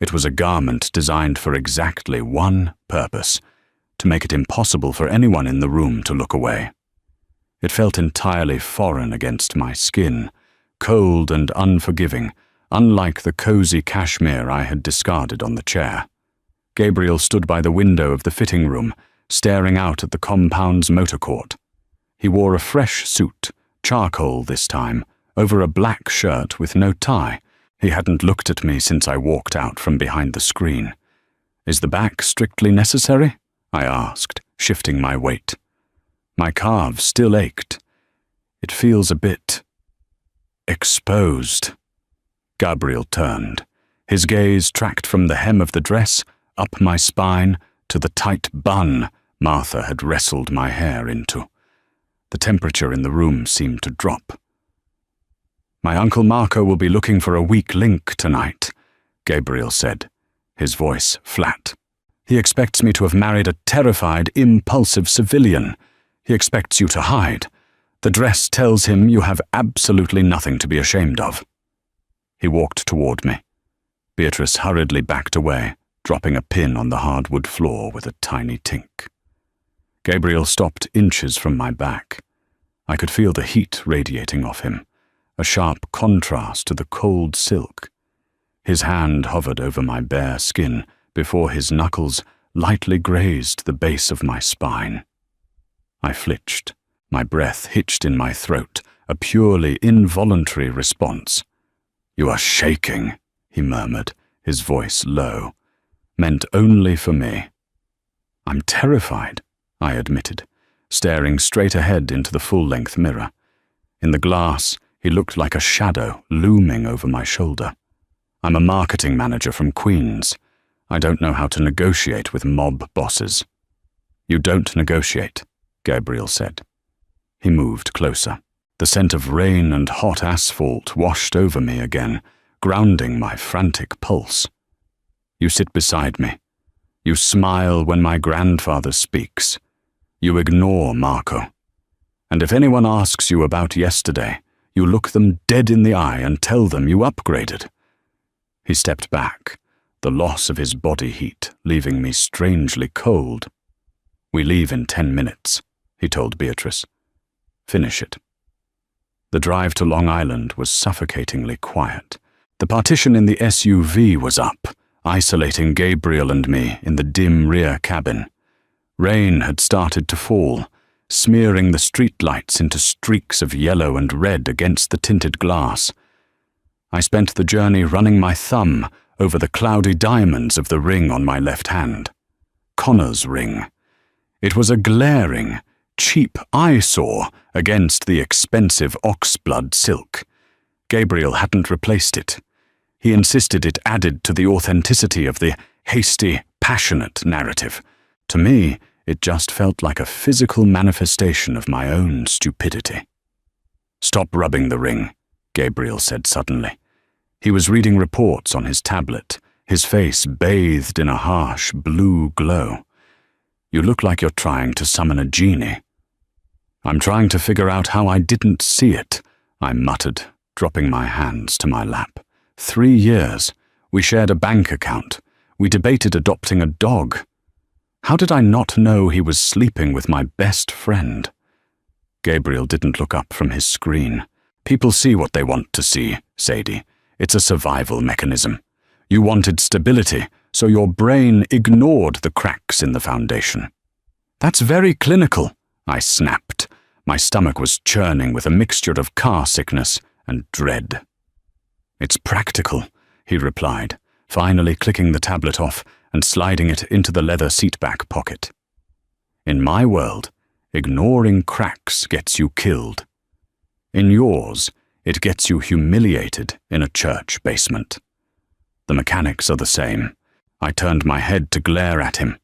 It was a garment designed for exactly one purpose: to make it impossible for anyone in the room to look away. It felt entirely foreign against my skin, cold and unforgiving, unlike the cozy cashmere I had discarded on the chair. Gabriel stood by the window of the fitting room, staring out at the compound's motor court. He wore a fresh suit, charcoal this time, over a black shirt with no tie. He hadn't looked at me since I walked out from behind the screen. "Is the back strictly necessary?" I asked, shifting my weight. My calves still ached. "It feels a bit exposed." Gabriel turned. His gaze tracked from the hem of the dress, up my spine, to the tight bun Martha had wrestled my hair into. The temperature in the room seemed to drop. "My Uncle Marco will be looking for a weak link tonight," Gabriel said, his voice flat. "He expects me to have married a terrified, impulsive civilian. He expects you to hide. The dress tells him you have absolutely nothing to be ashamed of." He walked toward me. Beatrice hurriedly backed away, dropping a pin on the hardwood floor with a tiny tink. Gabriel stopped inches from my back. I could feel the heat radiating off him, a sharp contrast to the cold silk. His hand hovered over my bare skin before his knuckles lightly grazed the base of my spine. I flinched, my breath hitched in my throat, a purely involuntary response. "You are shaking," he murmured, his voice low, meant only for me. "I'm terrified," I admitted, staring straight ahead into the full-length mirror. In the glass, he looked like a shadow looming over my shoulder. "I'm a marketing manager from Queens. I don't know how to negotiate with mob bosses." "You don't negotiate," Gabriel said. He moved closer. The scent of rain and hot asphalt washed over me again, grounding my frantic pulse. "You sit beside me. You smile when my grandfather speaks. You ignore Marco. And if anyone asks you about yesterday, you look them dead in the eye and tell them you upgraded." He stepped back, the loss of his body heat leaving me strangely cold. "We leave in 10 minutes, he told Beatrice. "Finish it." The drive to Long Island was suffocatingly quiet. The partition in the SUV was up, isolating Gabriel and me in the dim rear cabin. Rain had started to fall, smearing the streetlights into streaks of yellow and red against the tinted glass. I spent the journey running my thumb over the cloudy diamonds of the ring on my left hand. Connor's ring. It was a glaring, cheap eyesore against the expensive oxblood silk. Gabriel hadn't replaced it. He insisted it added to the authenticity of the hasty, passionate narrative. To me, it just felt like a physical manifestation of my own stupidity. "Stop rubbing the ring," Gabriel said suddenly. He was reading reports on his tablet, his face bathed in a harsh blue glow. "You look like you're trying to summon a genie." "I'm trying to figure out how I didn't see it," I muttered, dropping my hands to my lap. 3 years. We shared a bank account. We debated adopting a dog. How did I not know he was sleeping with my best friend? Gabriel didn't look up from his screen. "People see what they want to see, Sadie. It's a survival mechanism. You wanted stability, so your brain ignored the cracks in the foundation." "That's very clinical," I snapped. My stomach was churning with a mixture of car sickness and dread. "It's practical," he replied, finally clicking the tablet off and sliding it into the leather seatback pocket. "In my world, ignoring cracks gets you killed. In yours, it gets you humiliated in a church basement. The mechanics are the same." I turned my head to glare at him,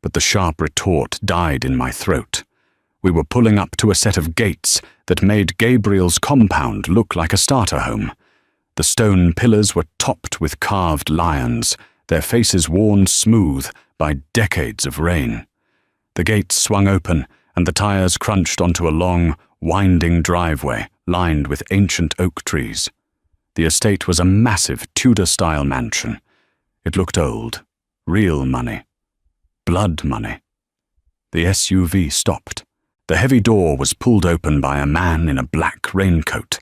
but the sharp retort died in my throat. We were pulling up to a set of gates that made Gabriel's compound look like a starter home. The stone pillars were topped with carved lions, their faces worn smooth by decades of rain. The gates swung open, and the tires crunched onto a long, winding driveway lined with ancient oak trees. The estate was a massive Tudor-style mansion. It looked old, real money, blood money. The SUV stopped. The heavy door was pulled open by a man in a black raincoat.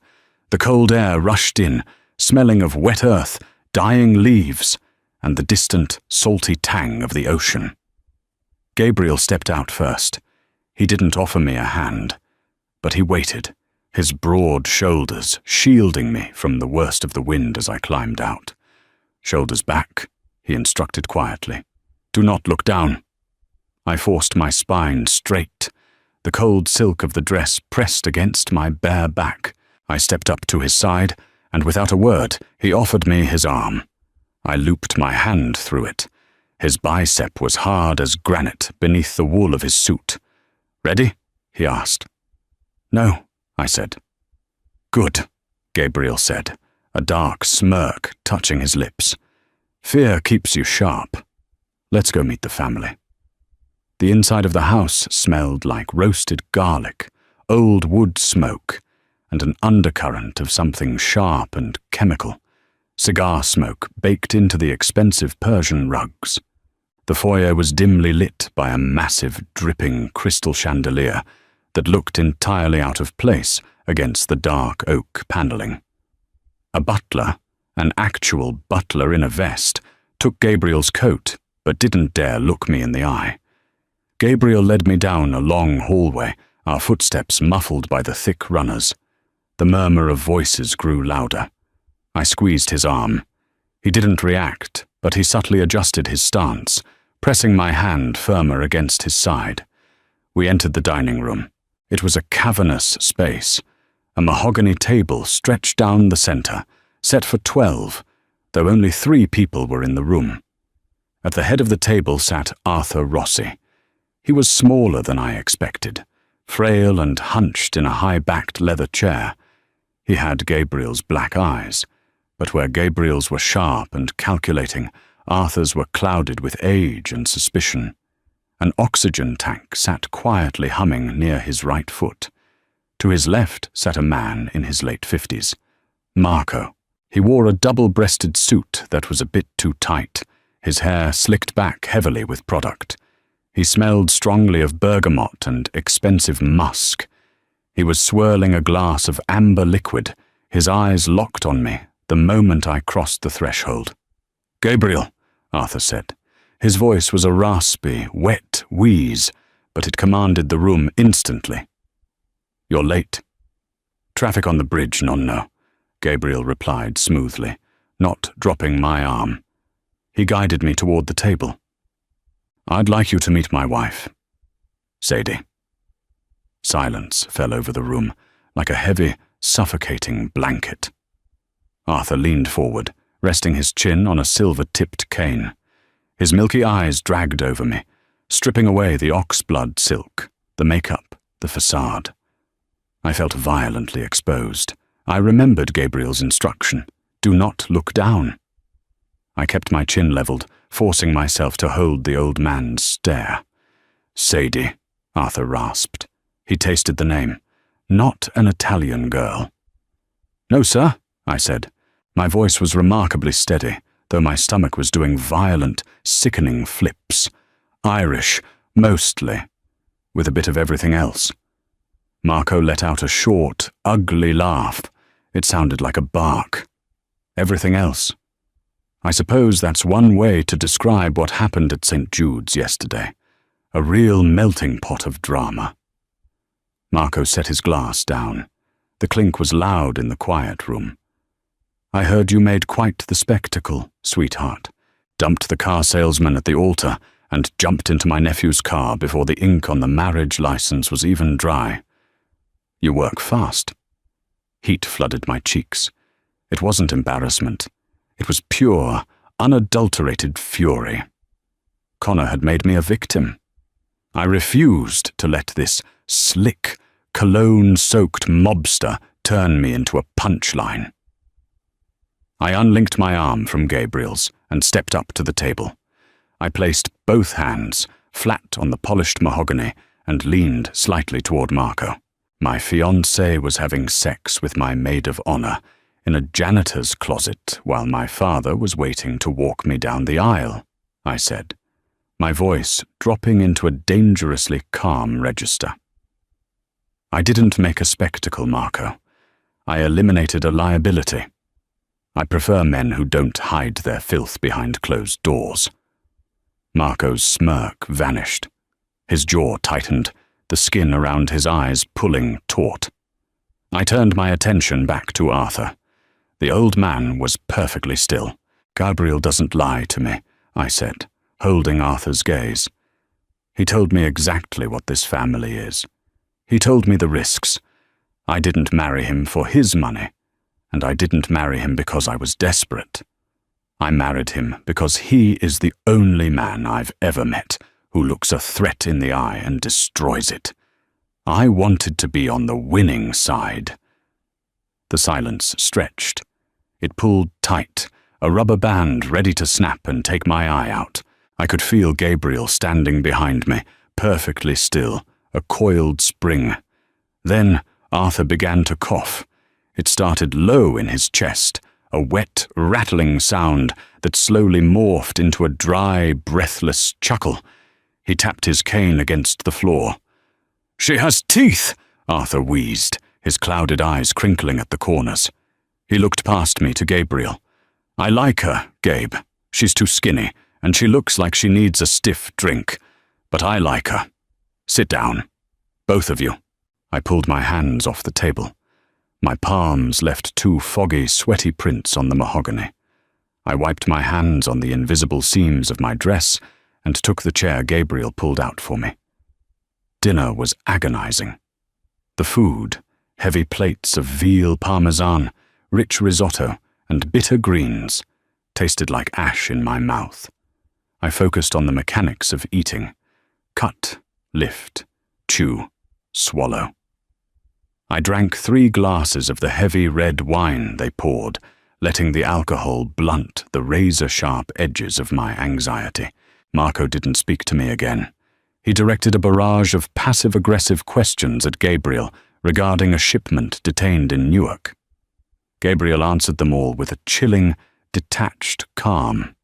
The cold air rushed in, smelling of wet earth, dying leaves, and the distant, salty tang of the ocean. Gabriel stepped out first. He didn't offer me a hand, but he waited, his broad shoulders shielding me from the worst of the wind as I climbed out. "Shoulders back," he instructed quietly. "Do not look down." I forced my spine straight. The cold silk of the dress pressed against my bare back. I stepped up to his side, and without a word, he offered me his arm. I looped my hand through it. His bicep was hard as granite beneath the wool of his suit. "Ready?" he asked. "No," I said. "Good," Gabriel said, a dark smirk touching his lips. "Fear keeps you sharp. Let's go meet the family." The inside of the house smelled like roasted garlic, old wood smoke, and an undercurrent of something sharp and chemical. Cigar smoke baked into the expensive Persian rugs. The foyer was dimly lit by a massive, dripping crystal chandelier that looked entirely out of place against the dark oak paneling. A butler, an actual butler in a vest, took Gabriel's coat but didn't dare look me in the eye. Gabriel led me down a long hallway, our footsteps muffled by the thick runners. The murmur of voices grew louder. I squeezed his arm. He didn't react, but he subtly adjusted his stance, pressing my hand firmer against his side. We entered the dining room. It was a cavernous space. A mahogany table stretched down the center, set for 12, though only 3 people were in the room. At the head of the table sat Arthur Rossi. He was smaller than I expected, frail and hunched in a high-backed leather chair. He had Gabriel's black eyes, but where Gabriel's were sharp and calculating, Arthur's were clouded with age and suspicion. An oxygen tank sat quietly humming near his right foot. To his left sat a man in his late 50s, Marco. He wore a double-breasted suit that was a bit too tight, his hair slicked back heavily with product. He smelled strongly of bergamot and expensive musk. He was swirling a glass of amber liquid, his eyes locked on me the moment I crossed the threshold. "Gabriel," Arthur said. His voice was a raspy, wet wheeze, but it commanded the room instantly. "You're late." "Traffic on the bridge, nonno," Gabriel replied smoothly, not dropping my arm. He guided me toward the table. "I'd like you to meet my wife, Sadie." Silence fell over the room, like a heavy, suffocating blanket. Arthur leaned forward, resting his chin on a silver-tipped cane. His milky eyes dragged over me, stripping away the oxblood silk, the makeup, the facade. I felt violently exposed. I remembered Gabriel's instruction, "Do not look down." I kept my chin leveled, forcing myself to hold the old man's stare. "Sadie," Arthur rasped. He tasted the name. "Not an Italian girl." "No, sir," I said. My voice was remarkably steady, though my stomach was doing violent, sickening flips. "Irish, mostly, with a bit of everything else." Marco let out a short, ugly laugh. It sounded like a bark. "Everything else? I suppose that's one way to describe what happened at St. Jude's yesterday. A real melting pot of drama." Marco set his glass down. The clink was loud in the quiet room. "I heard you made quite the spectacle, sweetheart. Dumped the car salesman at the altar and jumped into my nephew's car before the ink on the marriage license was even dry. You work fast." Heat flooded my cheeks. It wasn't embarrassment. It was pure, unadulterated fury. Connor had made me a victim. I refused to let this slick, cologne-soaked mobster turn me into a punchline. I unlinked my arm from Gabriel's and stepped up to the table. I placed both hands flat on the polished mahogany and leaned slightly toward Marco. My fiancé was having sex with my maid of honor in a janitor's closet while my father was waiting to walk me down the aisle, I said, my voice dropping into a dangerously calm register. I didn't make a spectacle, Marco. I eliminated a liability. I prefer men who don't hide their filth behind closed doors. Marco's smirk vanished. His jaw tightened, the skin around his eyes pulling taut. I turned my attention back to Arthur. The old man was perfectly still. "Gabriel doesn't lie to me," I said, holding Arthur's gaze. "He told me exactly what this family is. He told me the risks. I didn't marry him for his money, and I didn't marry him because I was desperate. I married him because he is the only man I've ever met who looks a threat in the eye and destroys it. I wanted to be on the winning side." The silence stretched. It pulled tight, a rubber band ready to snap and take my eye out. I could feel Gabriel standing behind me, perfectly still, a coiled spring. Then Arthur began to cough. It started low in his chest, a wet, rattling sound that slowly morphed into a dry, breathless chuckle. He tapped his cane against the floor. "She has teeth," Arthur wheezed, his clouded eyes crinkling at the corners. He looked past me to Gabriel. "I like her, Gabe. She's too skinny, and she looks like she needs a stiff drink. But I like her. Sit down. Both of you." I pulled my hands off the table. My palms left two foggy, sweaty prints on the mahogany. I wiped my hands on the invisible seams of my dress and took the chair Gabriel pulled out for me. Dinner was agonizing. The food, heavy plates of veal parmesan, rich risotto, and bitter greens, tasted like ash in my mouth. I focused on the mechanics of eating. Cut, lift, chew, swallow. I drank 3 glasses of the heavy red wine they poured, letting the alcohol blunt the razor-sharp edges of my anxiety. Marco didn't speak to me again. He directed a barrage of passive-aggressive questions at Gabriel regarding a shipment detained in Newark. Gabriel answered them all with a chilling, detached calm,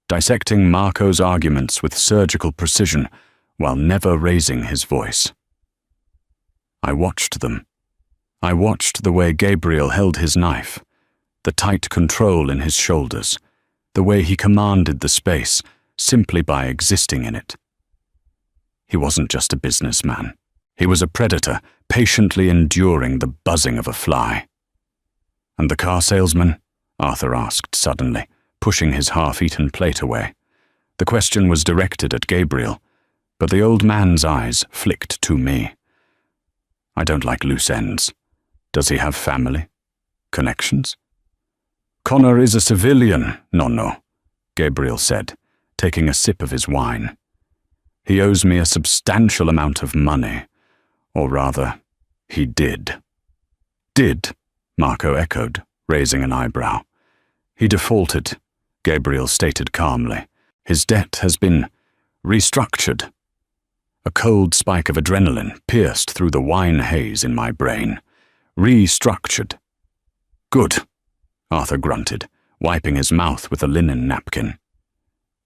dissecting Marco's arguments with surgical precision while never raising his voice. I watched them. I watched the way Gabriel held his knife, the tight control in his shoulders, the way he commanded the space simply by existing in it. He wasn't just a businessman. He was a predator, patiently enduring the buzzing of a fly. "And the car salesman?" Arthur asked suddenly, pushing his half-eaten plate away. The question was directed at Gabriel, but the old man's eyes flicked to me. "I don't like loose ends. Does he have family? Connections?" "Connor is a civilian, nonno," Gabriel said, taking a sip of his wine. "He owes me a substantial amount of money. Or rather, he did." "Did?" Marco echoed, raising an eyebrow. "He defaulted," Gabriel stated calmly. "His debt has been restructured." A cold spike of adrenaline pierced through the wine haze in my brain. Restructured. "Good," Arthur grunted, wiping his mouth with a linen napkin.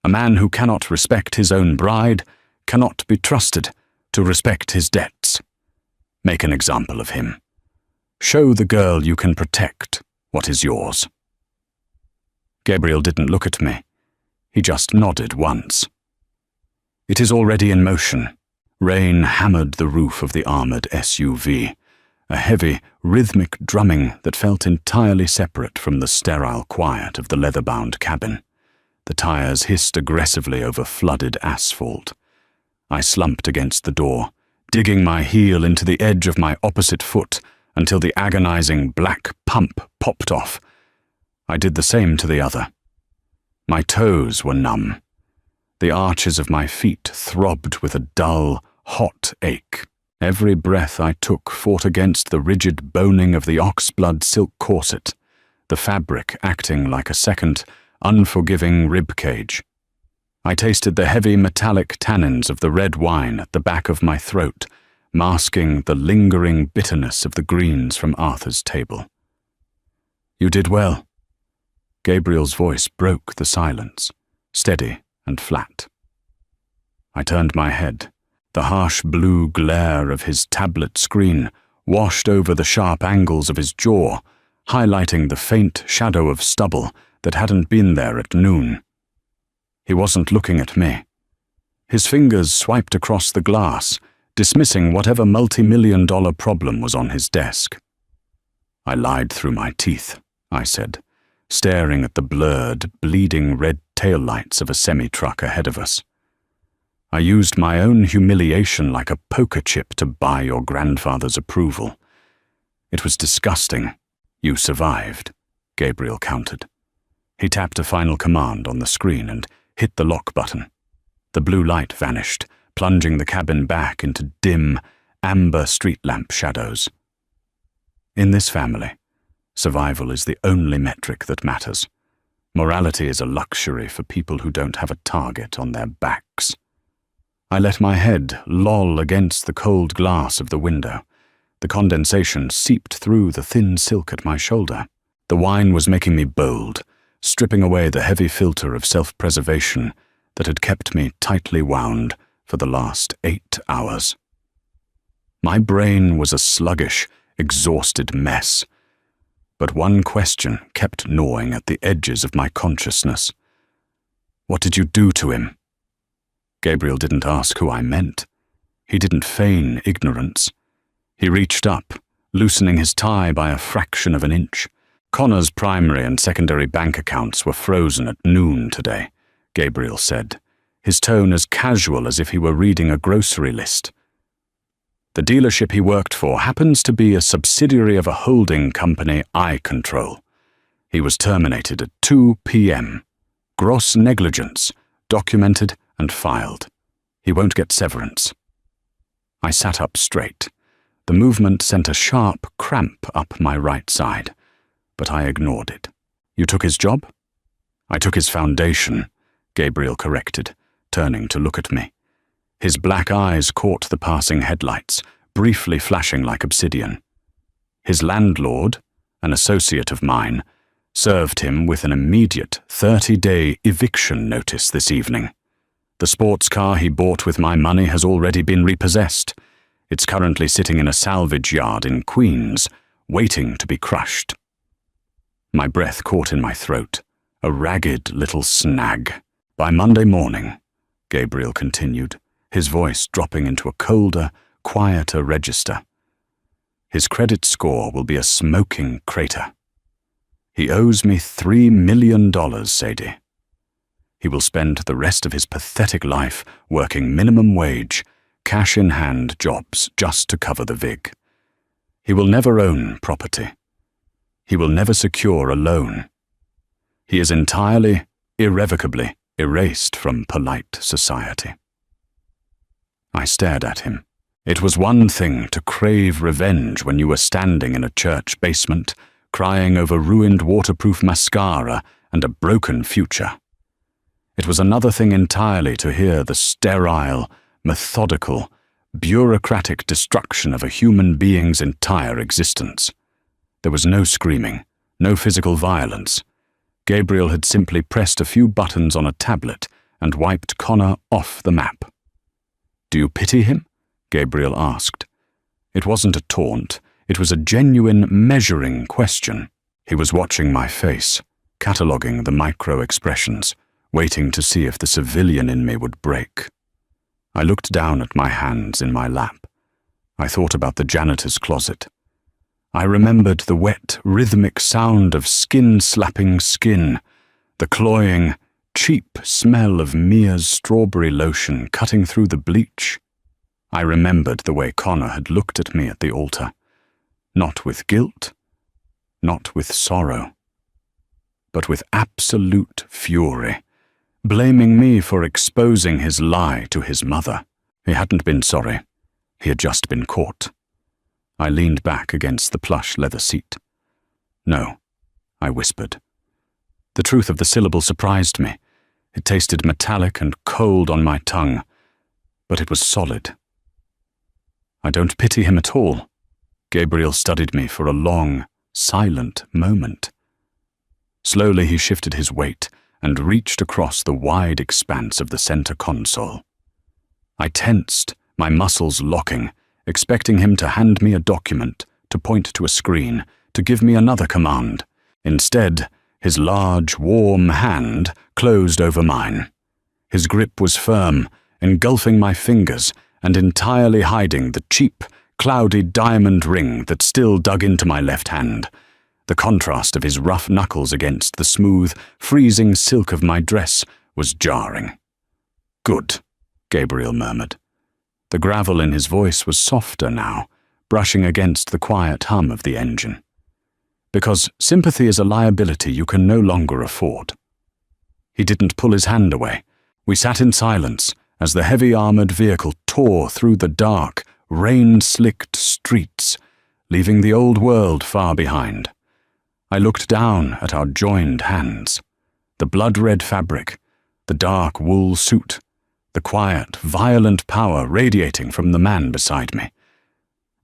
"A man who cannot respect his own bride cannot be trusted to respect his debts. Make an example of him. Show the girl you can protect what is yours." Gabriel didn't look at me. He just nodded once. "It is already in motion." Rain hammered the roof of the armored SUV, a heavy, rhythmic drumming that felt entirely separate from the sterile quiet of the leather-bound cabin. The tires hissed aggressively over flooded asphalt. I slumped against the door, digging my heel into the edge of my opposite foot until the agonizing black pump popped off. I did the same to the other. My toes were numb. The arches of my feet throbbed with a dull, hot ache. Every breath I took fought against the rigid boning of the oxblood silk corset, the fabric acting like a second, unforgiving rib cage. I tasted the heavy metallic tannins of the red wine at the back of my throat, masking the lingering bitterness of the greens from Arthur's table. "You did well." Gabriel's voice broke the silence, steady and flat. I turned my head. The harsh blue glare of his tablet screen washed over the sharp angles of his jaw, highlighting the faint shadow of stubble that hadn't been there at noon. He wasn't looking at me. His fingers swiped across the glass, dismissing whatever multi-million-dollar problem was on his desk. I lied through my teeth, I said, staring at the blurred, bleeding red taillights of a semi-truck ahead of us. I used my own humiliation like a poker chip to buy your grandfather's approval. It was disgusting. You survived, Gabriel countered. He tapped a final command on the screen and hit the lock button. The blue light vanished, plunging the cabin back into dim, amber street lamp shadows. In this family, survival is the only metric that matters. Morality is a luxury for people who don't have a target on their backs. I let my head loll against the cold glass of the window. The condensation seeped through the thin silk at my shoulder. The wine was making me bold, stripping away the heavy filter of self-preservation that had kept me tightly wound for the last 8 hours. My brain was a sluggish, exhausted mess, but one question kept gnawing at the edges of my consciousness. What did you do to him? Gabriel didn't ask who I meant. He didn't feign ignorance. He reached up, loosening his tie by a fraction of an inch. Connor's primary and secondary bank accounts were frozen at noon today, Gabriel said, his tone as casual as if he were reading a grocery list. The dealership he worked for happens to be a subsidiary of a holding company I control. He was terminated at 2 p.m. Gross negligence, documented and filed. He won't get severance. I sat up straight. The movement sent a sharp cramp up my right side, but I ignored it. You took his job? I took his foundation, Gabriel corrected, turning to look at me. His black eyes caught the passing headlights, briefly flashing like obsidian. His landlord, an associate of mine, served him with an immediate 30-day eviction notice this evening. The sports car he bought with my money has already been repossessed. It's currently sitting in a salvage yard in Queens, waiting to be crushed. My breath caught in my throat, a ragged little snag. By Monday morning, Gabriel continued, his voice dropping into a colder, quieter register. His credit score will be a smoking crater. He owes me $3 million, Sadie. He will spend the rest of his pathetic life working minimum wage, cash-in-hand jobs just to cover the vig. He will never own property. He will never secure a loan. He is entirely, irrevocably erased from polite society. I stared at him. It was one thing to crave revenge when you were standing in a church basement, crying over ruined waterproof mascara and a broken future. It was another thing entirely to hear the sterile, methodical, bureaucratic destruction of a human being's entire existence. There was no screaming, no physical violence. Gabriel had simply pressed a few buttons on a tablet and wiped Connor off the map. Do you pity him? Gabriel asked. It wasn't a taunt. It was a genuine, measuring question. He was watching my face, cataloguing the micro-expressions, waiting to see if the civilian in me would break. I looked down at my hands in my lap. I thought about the janitor's closet. I remembered the wet, rhythmic sound of skin slapping skin, the cloying, cheap smell of Mia's strawberry lotion cutting through the bleach. I remembered the way Connor had looked at me at the altar, not with guilt, not with sorrow, but with absolute fury, blaming me for exposing his lie to his mother. He hadn't been sorry. He had just been caught. I leaned back against the plush leather seat. No, I whispered. The truth of the syllable surprised me. It tasted metallic and cold on my tongue, but it was solid. I don't pity him at all. Gabriel studied me for a long, silent moment. Slowly he shifted his weight and reached across the wide expanse of the center console. I tensed, my muscles locking, expecting him to hand me a document, to point to a screen, to give me another command. Instead, his large, warm hand closed over mine. His grip was firm, engulfing my fingers and entirely hiding the cheap, cloudy diamond ring that still dug into my left hand. The contrast of his rough knuckles against the smooth, freezing silk of my dress was jarring. "Good," Gabriel murmured. The gravel in his voice was softer now, brushing against the quiet hum of the engine. Because sympathy is a liability you can no longer afford. He didn't pull his hand away. We sat in silence as the heavy armored vehicle tore through the dark, rain-slicked streets, leaving the old world far behind. I looked down at our joined hands, the blood-red fabric, the dark wool suit, the quiet, violent power radiating from the man beside me.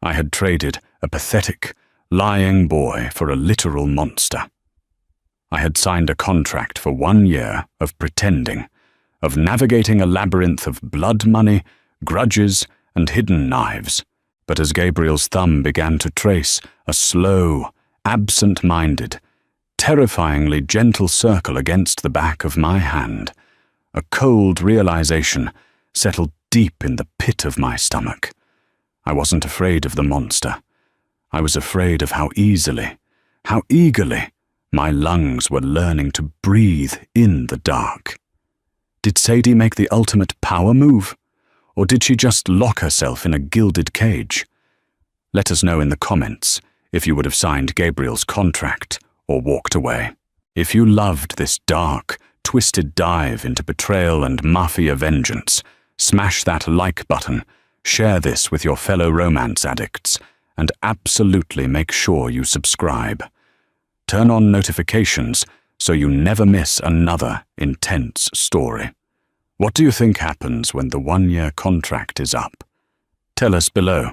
I had traded a pathetic, lying boy for a literal monster. I had signed a contract for 1 year of pretending, of navigating a labyrinth of blood money, grudges, and hidden knives. But as Gabriel's thumb began to trace a slow, absent-minded, terrifyingly gentle circle against the back of my hand, a cold realization settled deep in the pit of my stomach. I wasn't afraid of the monster. I was afraid of how easily, how eagerly, my lungs were learning to breathe in the dark. Did Sadie make the ultimate power move? Or did she just lock herself in a gilded cage? Let us know in the comments if you would have signed Gabriel's contract or walked away. If you loved this dark, twisted dive into betrayal and mafia vengeance, smash that like button, share this with your fellow romance addicts, and absolutely make sure you subscribe. Turn on notifications so you never miss another intense story. What do you think happens when the 1-year contract is up? Tell us below.